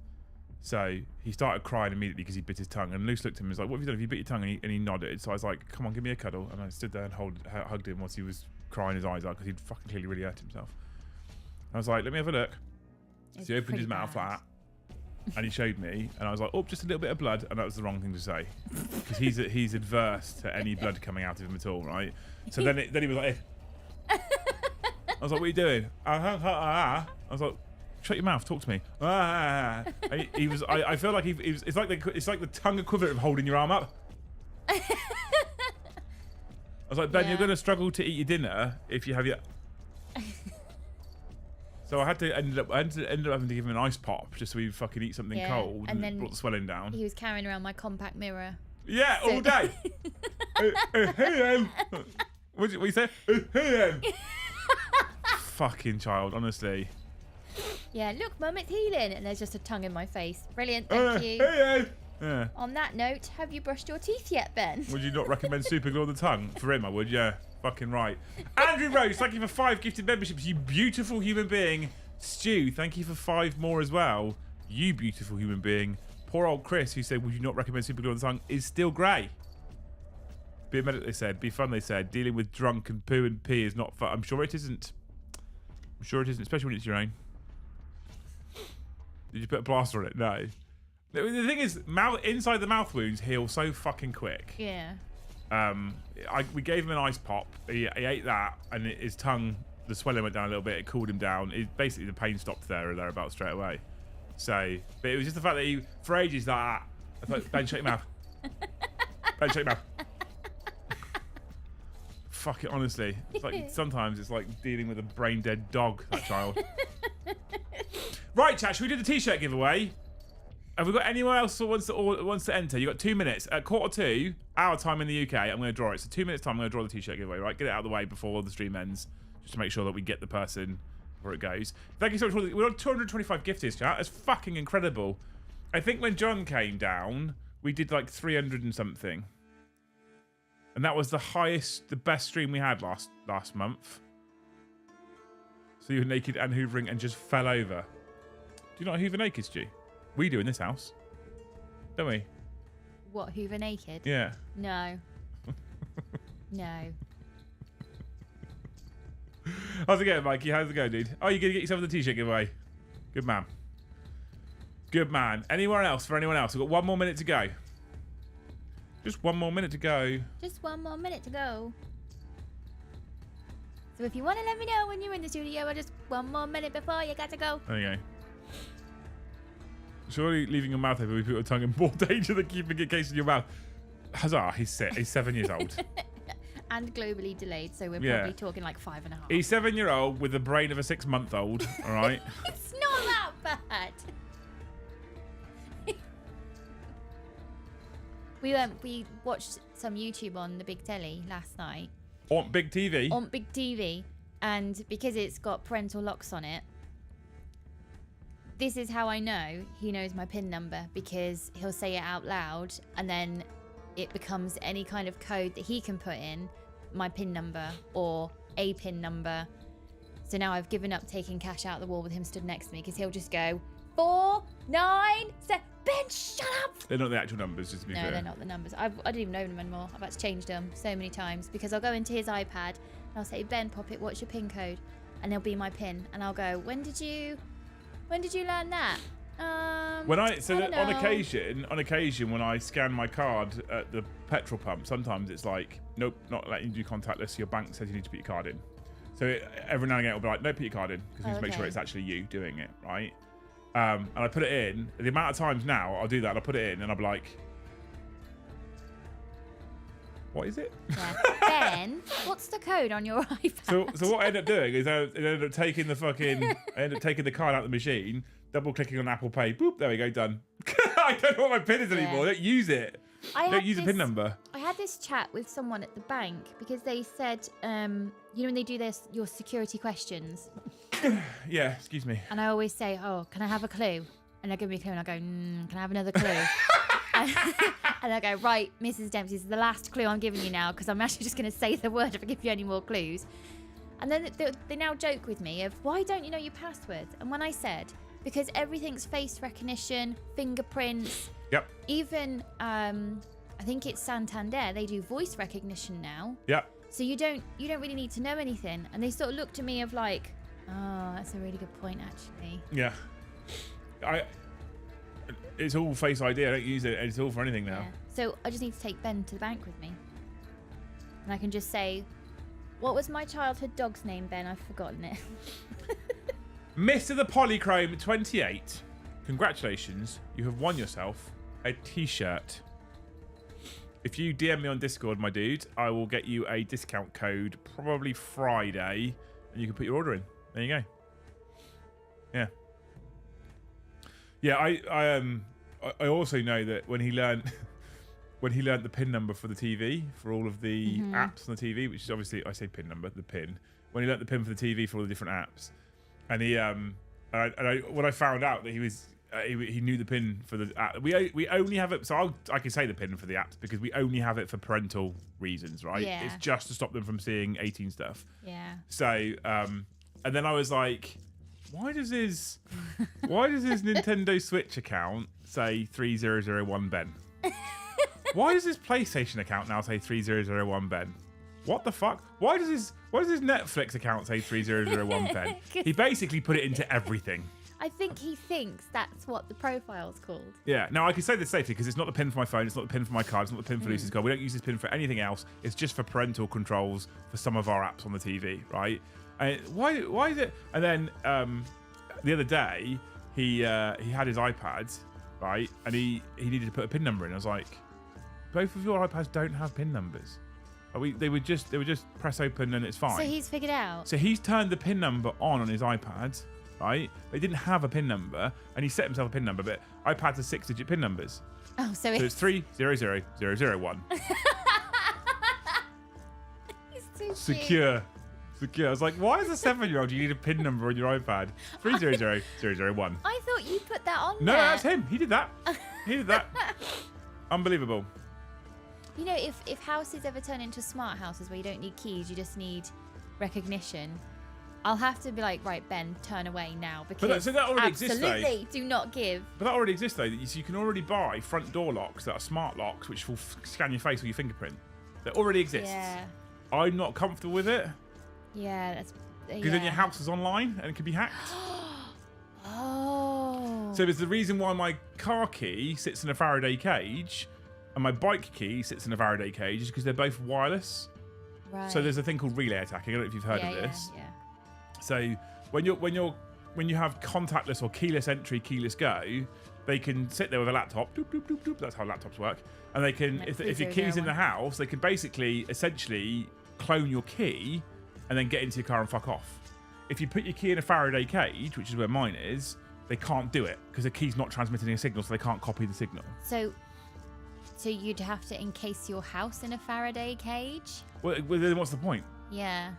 So he started crying immediately because he bit his tongue. And Luce looked at him and was like, what have you done? Have you bit your tongue? And he nodded. So I was like, come on, give me a cuddle. And I stood there and hugged him whilst he was crying his eyes out because he'd fucking clearly really hurt himself. I was like, let me have a look. It's So he opened his pretty mouth bad. like that. And he showed me, and I was like, "Oh, just a little bit of blood," and that was the wrong thing to say, because he's adverse to any blood coming out of him at all, right? So then he was like, I was like, "What are you doing?" I was like, "Shut your mouth, talk to me." And he was. I feel like he was. It's like the tongue equivalent of holding your arm up. I was like, Ben, Yeah. you're going to struggle to eat your dinner if you have your. So I ended up having to give him an ice pop just so he'd fucking eat something cold and then brought the swelling down. He was carrying around my compact mirror. Yeah, all day. Hey, what you say? Hey, fucking child, honestly. Yeah, look, Mum, it's healing. And there's just a tongue in my face. Brilliant, thank you. Yeah. On that note, have you brushed your teeth yet, Ben? Would you not recommend super glue on the tongue? For him, I would, yeah. Fucking right. Andrew Rose, thank you for 5 gifted memberships. You beautiful human being. Stu, thank you for 5 more as well. You beautiful human being. Poor old Chris, who said, would you not recommend super glue on the tongue, is still grey. Be a medic, they said. Be fun, they said. Dealing with drunk and poo and pee is not fun. I'm sure it isn't. I'm sure it isn't, especially when it's your own. Did you put a plaster on it? No. The thing is, inside the mouth wounds heal so fucking quick. Yeah. We gave him an ice pop. He ate that, and his tongue, the swelling went down a little bit. It cooled him down. Basically, the pain stopped there or thereabouts straight away. So, but it was just the fact that he, for ages, I thought, Ben, shut your mouth. Ben, shut your mouth. Fuck it, honestly. It's like sometimes it's like dealing with a brain dead dog. That child. Right, chat. Should we do the t-shirt giveaway? Have we got anyone else who wants to enter? You got 2 minutes. At 1:45, our time in the UK, I'm going to draw it. So 2 minutes time, I'm going to draw the t-shirt giveaway. Right, get it out of the way before the stream ends, just to make sure that we get the person where it goes. Thank you so much. We're on 225 gifters, chat. That's fucking incredible. I think when John came down, we did like 300 and something, and that was the highest, the best stream we had last month. So you were naked and hoovering and just fell over. Do you not hoover naked, Stu? We do in this house, don't we? What, hoover naked? Yeah. No. No. How's it going, Mikey? How's it going, dude? Oh, you're going to get yourself the t-shirt giveaway. Good man. Good man. Anyone else? For anyone else? We've got 1 more minute to go. Just 1 more minute to go. Just 1 more minute to go. So if you want to let me know when you're in the studio, or just 1 more minute before you got to go. There you go. Surely leaving your mouth open, we put your tongue in more danger than keeping it case in your mouth. Huzzah, he's 7 years old. And globally delayed, so we're Yeah. probably talking like 5.5. He's 7-year-old with the brain of a 6-month-old, all right? It's not that bad. We watched some YouTube on the big telly last night. On big TV? On big TV. And because it's got parental locks on it, this is how I know he knows my PIN number, because he'll say it out loud and then it becomes any kind of code that he can put in, my PIN number or a PIN number. So now I've given up taking cash out the wall with him stood next to me, because he'll just go 4, 9, 7. Ben, shut up! They're not the actual numbers, just to be No, fair. they're not the numbers. I don't even know them anymore. I've had to change them so many times, because I'll go into his iPad and I'll say, Ben, pop it, what's your PIN code? And it'll be my PIN. And I'll go, when did you learn that? On occasion, when I scan my card at the petrol pump, sometimes it's like, nope, not letting you do contactless. Your bank says you need to put your card in. So every now and again, it'll be like, no, put your card in, because we need to make sure it's actually you doing it, right? And I put it in. The amount of times now I'll do that, I'll put it in, and I'll be like, what is it? Yeah. Ben, what's the code on your iPad? So what I end up doing is I end up taking the card out of the machine, double clicking on Apple Pay, boop, there we go, done. I don't know what my PIN is anymore. I don't use it. I don't use a PIN number. I had this chat with someone at the bank, because they said, you know when they do your security questions? Yeah, excuse me. And I always say, oh, can I have a clue? And they give me a clue, and I go, can I have another clue? And I go, right, Mrs. Dempsey, this is the last clue I'm giving you now, because I'm actually just going to say the word if I give you any more clues. And then they now joke with me of, why don't you know your passwords? And when I said, because everything's face recognition, fingerprints. Yep. Even, I think it's Santander, they do voice recognition now. Yep. So you don't really need to know anything. And they sort of looked at me of like, oh, that's a really good point, actually. Yeah. It's all Face ID. I don't use it. It's all for anything now. Yeah. So I just need to take Ben to the bank with me. And I can just say, what was my childhood dog's name, Ben? I've forgotten it. Mr. the Polychrome 28. Congratulations. You have won yourself a t-shirt. If you DM me on Discord, my dude, I will get you a discount code probably Friday, and you can put your order in. There you go. Yeah. Yeah, I also know that when he learned the pin number for the TV for all of the apps on the TV, which is obviously, I say pin number, the pin. When he learnt the pin for the TV for all the different apps, and when I found out that he knew the pin for the app, we only have it. So I can say the pin for the apps because we only have it for parental reasons, right? Yeah. It's just to stop them from seeing 18 stuff. Yeah. So and then I was like, why does his Nintendo Switch account say 3001 Ben? Why does his PlayStation account now say 3001 Ben? What the fuck? Why does his Netflix account say 3001 Ben? He basically put it into everything. I think he thinks that's what the profile's called. Yeah. Now I can say this safely because it's not the pin for my phone, it's not the pin for my card, it's not the pin for Lucy's card. We don't use this pin for anything else. It's just for parental controls for some of our apps on the TV, right? And why is it? And then the other day he had his iPad, right, and he needed to put a pin number in. I was like, both of your iPads don't have pin numbers. They would just press open and it's fine. So he's figured out. So he's turned the pin number on his iPad, right? But he didn't have a pin number, and he set himself a pin number. But iPads are 6-digit pin numbers. Oh, so it's 300001. He's too Secure. I was like, why as a 7-year-old you need a pin number on your iPad? 300001. I thought you put that on No, there. that's him. He did that. Unbelievable. You know, if houses ever turn into smart houses where you don't need keys, you just need recognition, I'll have to be like, right, Ben, turn away now, because so that already exists, though. absolutely do not give. But that already exists, though. You can already buy front door locks that are smart locks, which will scan your face with your fingerprint. That already exists. Yeah. I'm not comfortable with it. Yeah, that's... Because then your house is online and it can be hacked. Oh. So there's the reason why my car key sits in a Faraday cage and my bike key sits in a Faraday cage is because they're both wireless. Right. So there's a thing called relay attacking. I don't know if you've heard of this. Yeah. So when you have contactless or keyless entry, keyless go, they can sit there with a laptop. Doop, doop, doop, doop. That's how laptops work. And they can, if your key's in the house, they can basically, essentially, clone your key and then get into your car and fuck off. If you put your key in a Faraday cage, which is where mine is, they can't do it because the key's not transmitting a signal, so they can't copy the signal. So you'd have to encase your house in a Faraday cage? Well, then what's the point? Yeah.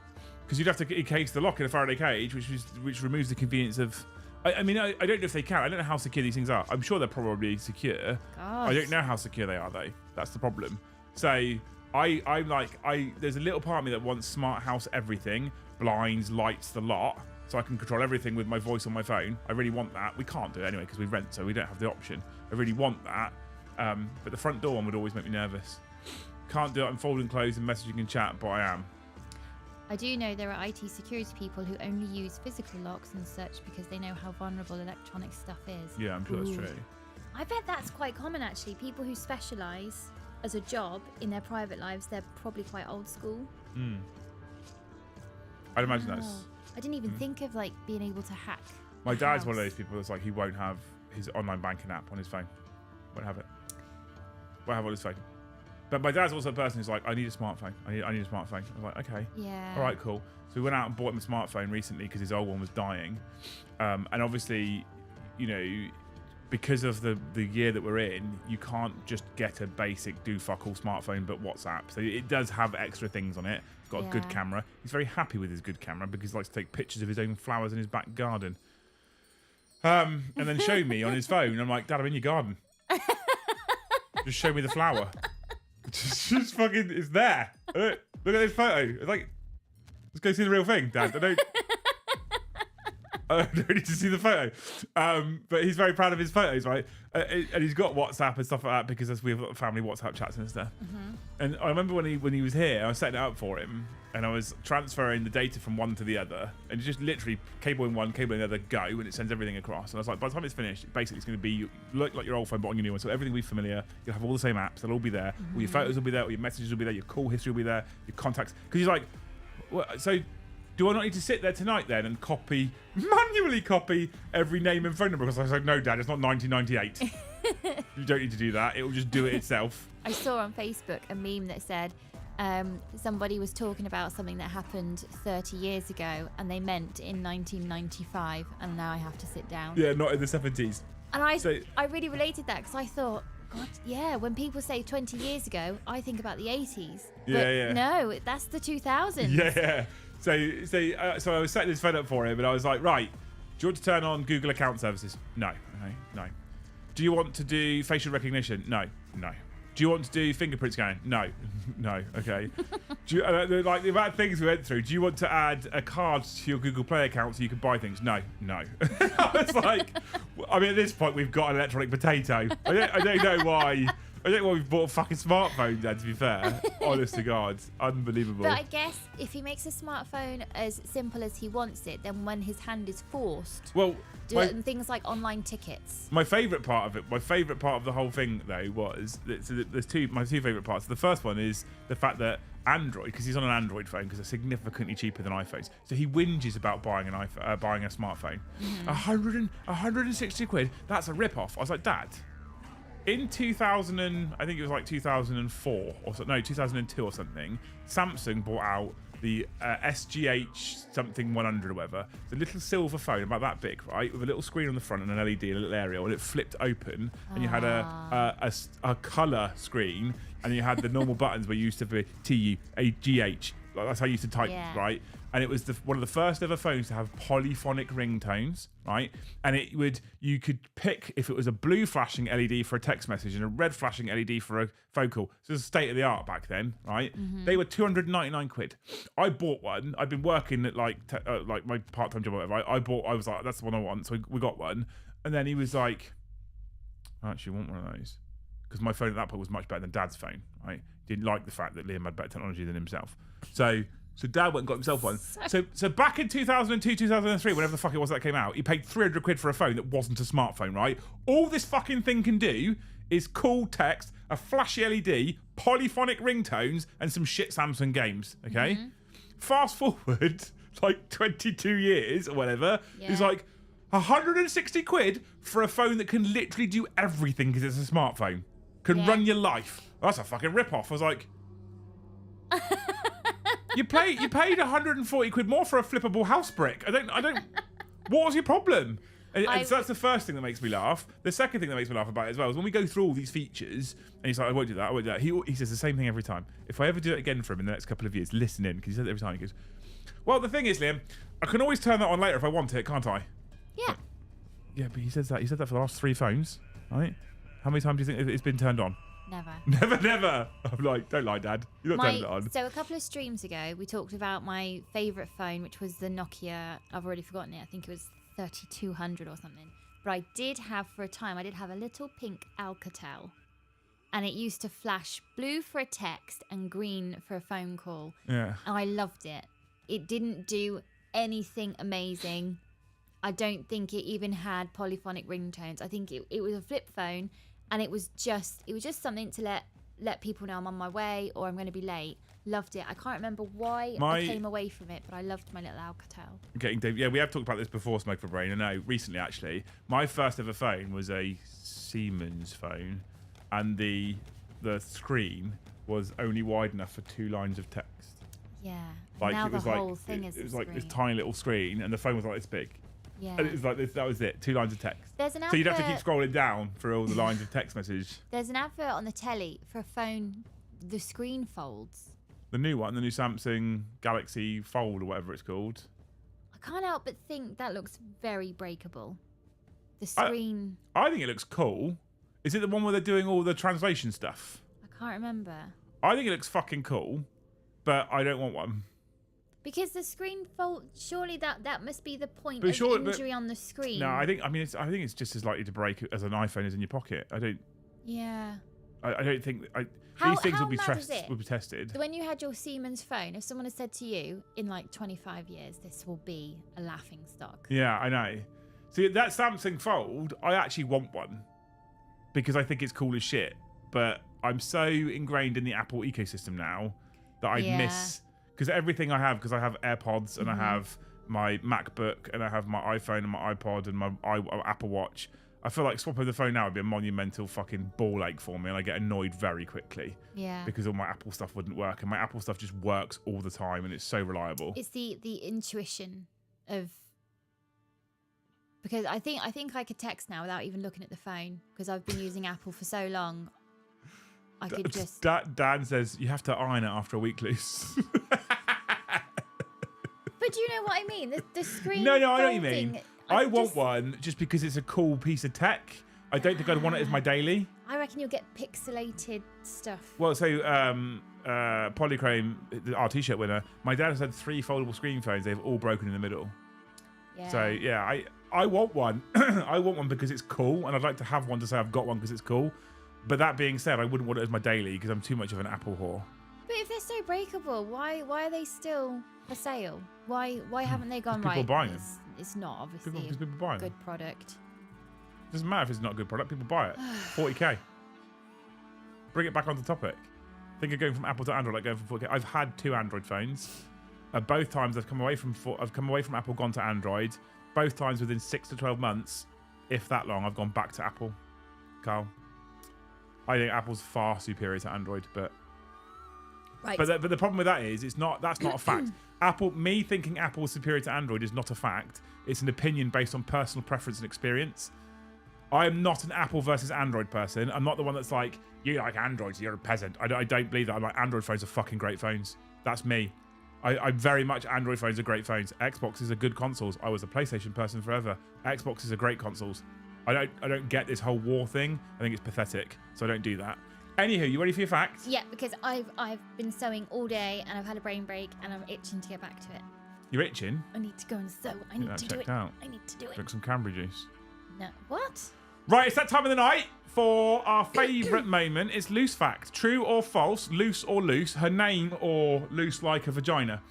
Because you'd have to encase the lock in a Faraday cage, which removes the convenience of... I mean, I don't know if they can. I don't know how secure these things are. I'm sure they're probably secure. God. I don't know how secure they are, though. That's the problem. So there's a little part of me that wants smart house everything, blinds, lights, the lot, so I can control everything with my voice on my phone. I really want that. We can't do it anyway because we rent, so we don't have the option. I really want that. But the front door one would always make me nervous. Can't do it. I'm folding clothes and messaging and chat, but I am. I do know there are IT security people who only use physical locks and such because they know how vulnerable electronic stuff is. Yeah, I'm sure that's true. I bet that's quite common, actually. People who specialise as a job in their private lives, they're probably quite old school. I'd imagine that's... I didn't even think of like being able to hack. My dad's one of those people that's like, he won't have his online banking app on his phone. Won't have it. Won't have it on his phone. But my dad's also a person who's like, I need a smartphone. I need a smartphone. I was like, okay. Yeah. All right, cool. So we went out and bought him a smartphone recently because his old one was dying. And obviously, you know, because of the year that we're in, you can't just get a basic do fuck all smartphone but WhatsApp. So it does have extra things on it. It's got a good camera. He's very happy with his good camera because he likes to take pictures of his own flowers in his back garden. And then show me on his phone. I'm like, Dad, I'm in your garden. Just show me the flower. Just fucking, it's there. Look at this photo. It's like, let's go see the real thing, Dad. I don't need to see the photo. But he's very proud of his photos, right? And he's got WhatsApp and stuff like that because we've got family WhatsApp chats and stuff. And I remember when he was here, I was setting it up for him and I was transferring the data from one to the other and just literally cable in one, cable in the other, go, and it sends everything across. And I was like, by the time it's finished, basically it's going to be look like your old phone but on your new one. So everything will be familiar. You'll have all the same apps. They'll all be there. All your photos will be there. All your messages will be there. Your call history will be there. Your contacts. Because he's like, well, so... do I not need to sit there tonight then and manually copy every name and phone number? Because I was like, no, Dad, it's not 1998. You don't need to do that. It will just do it itself. I saw on Facebook a meme that said, somebody was talking about something that happened 30 years ago, and they meant in 1995, and now I have to sit down. Yeah, not in the 70s. And I really related that because I thought, God, yeah, when people say 20 years ago, I think about the 80s. Yeah. No, that's the 2000s. Yeah. So I was setting this phone up for him, and I was like, right, do you want to turn on Google account services? No. Do you want to do facial recognition? No. Do you want to do fingerprint scanning? No. Okay. Do you, like the amount of things we went through. Do you want to add a card to your Google Play account so you can buy things? No. I was like, I mean, at this point we've got an electronic potato. I don't know why. I don't know why we've bought a fucking smartphone, Dad, to be fair. Honest to God. Unbelievable. But I guess if he makes a smartphone as simple as he wants it, then when his hand is forced, do it in things like online tickets. My favourite part of the whole thing, though, was there's my two favourite parts. The first one is the fact that Android, because he's on an Android phone, because they're significantly cheaper than iPhones, so he whinges about buying buying a smartphone. 160 quid. That's a rip-off. I was like, Dad. In 2000, I think it was like 2004 or so, no, 2002 or something, Samsung brought out the SGH something 100 or whatever. It's a little silver phone about that big, right, with a little screen on the front and an LED and a little aerial, and it flipped open, and you had a colour screen, and you had the normal buttons where you used to be TUAGH. That's how you used to type, right? And it was one of the first ever phones to have polyphonic ringtones, right? And you could pick if it was a blue flashing LED for a text message and a red flashing LED for a phone call. So it was state of the art back then, right? They were 299 quid. I bought one. I'd been working at like my part-time job or whatever. I was like, that's the one I want. So we got one. And then he was like, I actually want one of those. Because my phone at that point was much better than Dad's phone, right? Didn't like the fact that Liam had better technology than himself. So Dad went and got himself one. So back in 2002, 2003, whenever the fuck it was that came out, he paid 300 quid for a phone that wasn't a smartphone, right? All this fucking thing can do is call text, a flashy LED, polyphonic ringtones, and some shit Samsung games, okay? Fast forward, like 22 years or whatever, it's like 160 quid for a phone that can literally do everything because it's a smartphone. Can run your life. That's a fucking rip-off. I was like... You paid 140 quid more for a flippable house brick. I don't. What was your problem? And so that's the first thing that makes me laugh. The second thing that makes me laugh about it as well is when we go through all these features, and he's like, I won't do that. He says the same thing every time. If I ever do it again for him in the next couple of years, listen in, because he says it every time. He goes, well, the thing is, Liam, I can always turn that on later if I want it, can't I? Yeah. Yeah, but he said that for the last 3 phones, right? How many times do you think it's been turned on? Never. I'm like, don't lie, Dad. You're not turning it on. So a couple of streams ago, we talked about my favourite phone, which was the Nokia. I've already forgotten it. I think it was 3200 or something. But I did have a little pink Alcatel. And it used to flash blue for a text and green for a phone call. Yeah. And I loved it. It didn't do anything amazing. I don't think it even had polyphonic ringtones. I think it was a flip phone. And it was just something to let people know I'm on my way or I'm going to be late. Loved it. I can't remember why I came away from it, but I loved my little Alcatel. Okay, Dave. Yeah, we have talked about this before, Smoke for Brain. I know, recently actually. My first ever phone was a Siemens phone, and the screen was only wide enough for 2 lines of text. Yeah. Like now it was the whole thing is. It was like this tiny little screen, and the phone was like this big. Yeah. And it was like this, that was it, 2 lines of text. There's an advert, so you'd have to keep scrolling down for all the lines of text message. There's an advert on the telly for a phone, the screen folds. The new one, the new Samsung Galaxy Fold or whatever it's called. I can't help but think that looks very breakable. The screen... I think it looks cool. Is it the one where they're doing all the translation stuff? I can't remember. I think it looks fucking cool, but I don't want one. Because the screen fold, surely that must be the point of injury on the screen. No, I think it's just as likely to break as an iPhone is in your pocket. I don't. Yeah. I don't think these things will be tested. When you had your Siemens phone, if someone had said to you in like 25 years, this will be a laughing stock. Yeah, I know. See, that Samsung Fold, I actually want one because I think it's cool as shit. But I'm so ingrained in the Apple ecosystem now that I miss. Because everything I have, because I have AirPods and I have my MacBook and I have my iPhone and my iPod and my Apple Watch, I feel like swapping the phone now would be a monumental fucking ball ache for me, and I get annoyed very quickly. Yeah. Because all my Apple stuff wouldn't work, and my Apple stuff just works all the time, and it's so reliable. It's the intuition of, because I think I could text now without even looking at the phone because I've been using Apple for so long. I could just. Dan says you have to iron it after a week, loose. But do you know what I mean? The screen. No, I know what you folding, mean. I want one just because it's a cool piece of tech. I don't think I'd want it as my daily. I reckon you'll get pixelated stuff. Well, so Polychrome, our t-shirt winner, my dad has had 3 foldable screen phones. They've all broken in the middle. Yeah. So yeah, I want one. I want one because it's cool, and I'd like to have one to say I've got one because it's cool. But that being said, I wouldn't want it as my daily because I'm too much of an Apple whore. But if they're so breakable, why are they still for sale? Why haven't they gone right? People buying them. It's not obviously People buy a them. good product. Doesn't matter if it's not a good product. People buy it. 40k. Bring it back onto topic. Think of going from Apple to Android, like going from 40k. I've had 2 Android phones. Both times I've come away from Apple, gone to Android. Both times within 6 to 12 months, if that long, I've gone back to Apple. Carl, I think Apple's far superior to Android, but Right. but the problem with that is that's not a fact. Me thinking Apple is superior to Android is not a fact. It's an opinion based on personal preference and experience. I am not an Apple versus Android person. I'm not the one that's like, you like Android, so you're a peasant. I don't believe that. I'm like, Android phones are fucking great phones. That's me. I'm very much Android phones are great phones. Xboxes are good consoles. I was a PlayStation person forever. Xboxes are great consoles. I don't get this whole war thing. I think it's pathetic. So I don't do that. Anywho, you ready for your facts? Yeah, because I've been sewing all day and I've had a brain break and I'm itching to get back to it. You're itching? I need to go and sew. I need to do it. Out. I need to do it. Drink some cranberry juice. No. What? Right, it's that time of the night for our favourite moment. It's loose fact. True or false, loose or loose, her name or loose like a vagina.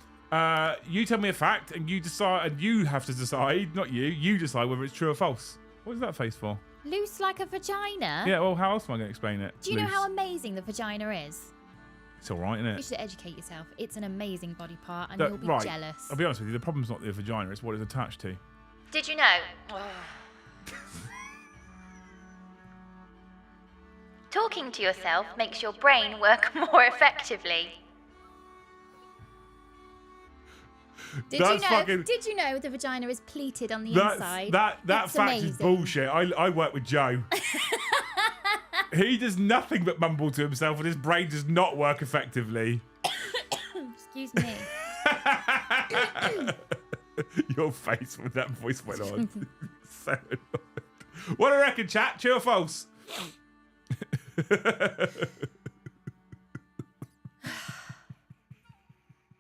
You tell me a fact and you decide, and you have to decide, not you decide whether it's true or false. What is that face for? Loose like a vagina? Yeah, well, how else am I going to explain it? Do you know how amazing the vagina is? It's all right, isn't You it? should educate yourself. It's an amazing body part and you'll be jealous. I'll be honest with you, the problem's not the vagina, it's what it's attached to. Did you know? Talking to yourself makes your brain work more effectively. Did you know the vagina is pleated on the inside? That It's fact amazing. is bullshit. I work with Joe. He does nothing but mumble to himself and his brain does not work effectively. Excuse me. Your face when that voice went on. So annoyed. What do you reckon, chat? True or false?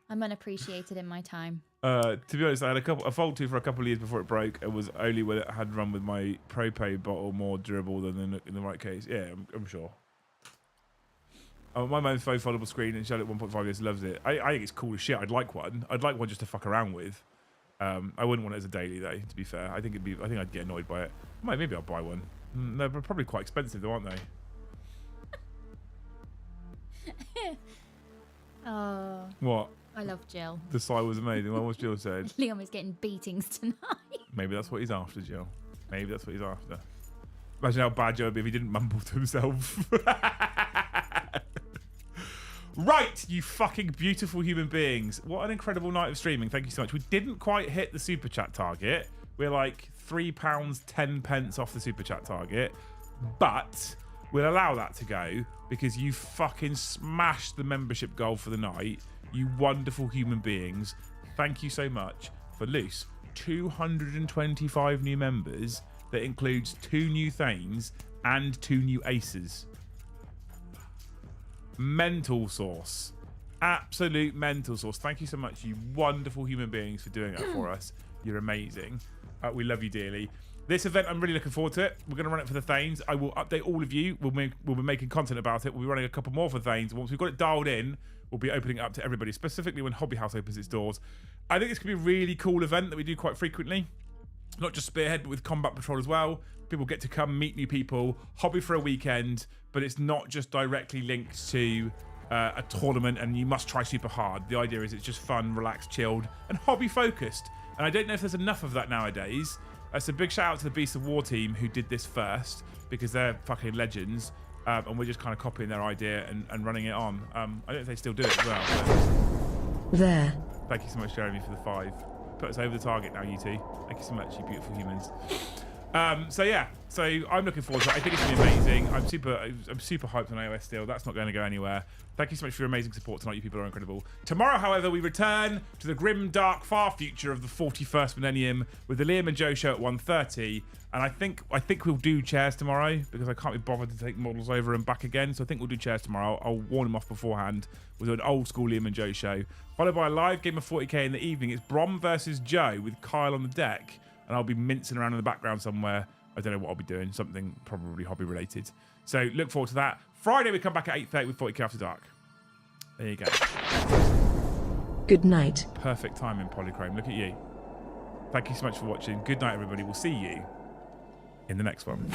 I'm unappreciated in my time. To be honest, I had a fault tooth for a couple of years before it broke. It was only when it had run with my propane bottle more durable than in the right case. Yeah, I'm sure. My mom's phone foldable screen and Charlotte 1.5 years loves it. I think it's cool as shit. I'd like one. I'd like one just to fuck around with. I wouldn't want it as a daily though. To be fair, I think I'd get annoyed by it. Maybe I'll buy one. They're probably quite expensive though, aren't they? Oh. What? I love Jill. The sigh was amazing. What was Jill said? Liam is getting beatings tonight. Maybe that's what he's after, Jill. Maybe that's what he's after. Imagine how bad Joe would be if he didn't mumble to himself. Right, you fucking beautiful human beings. What an incredible night of streaming. Thank you so much. We didn't quite hit the super chat target. We're like £3.10 off the super chat target. But we'll allow that to go because you fucking smashed the membership goal for the night. You wonderful human beings. Thank you so much for loose. 225 new members. That includes 2 new Thanes and 2 new Aces. Mental sauce. Absolute mental sauce. Thank you so much, you wonderful human beings, for doing that for us. You're amazing. We love you dearly. This event, I'm really looking forward to it. We're going to run it for the Thanes. I will update all of you. We'll be making content about it. We'll be running a couple more for Thanes. Once we've got it dialed in, we'll be opening it up to everybody, specifically when Hobby House opens its doors. I think it's going to be a really cool event that we do quite frequently. Not just Spearhead, but with Combat Patrol as well. People get to come, meet new people, hobby for a weekend, but it's not just directly linked to a tournament and you must try super hard. The idea is it's just fun, relaxed, chilled, and hobby focused. And I don't know if there's enough of that nowadays. So big shout out to the Beast of War team who did this first, because they're fucking legends. And we're just kind of copying their idea and running it on. I don't know if they still do it as well. But There. thank you so much, Jeremy, for the 5. Put us over the target now, you two. Thank you so much, you beautiful humans. So yeah, so I'm looking forward to it. I think it's gonna be amazing. I'm super hyped on AOS still. That's not going to go anywhere. Thank you so much for your amazing support tonight. You people are incredible. Tomorrow, however, we return to the grim, dark, far future of the 41st millennium with the Liam and Joe show at 1:30. And I think we'll do chairs tomorrow because I can't be bothered to take models over and back again. So I think we'll do chairs tomorrow. I'll warn them off beforehand. We'll do an old school Liam and Joe show, followed by a live game of 40k in the evening. It's Brom versus Joe with Kyle on the deck, and I'll be mincing around in the background somewhere. I don't know what I'll be doing. Something probably hobby related. So look forward to that. Friday we come back at 8:30 with 40k After Dark. There you go. Good night. Perfect timing, Polychrome. Look at you. Thank you so much for watching. Good night, everybody. We'll see you in the next one.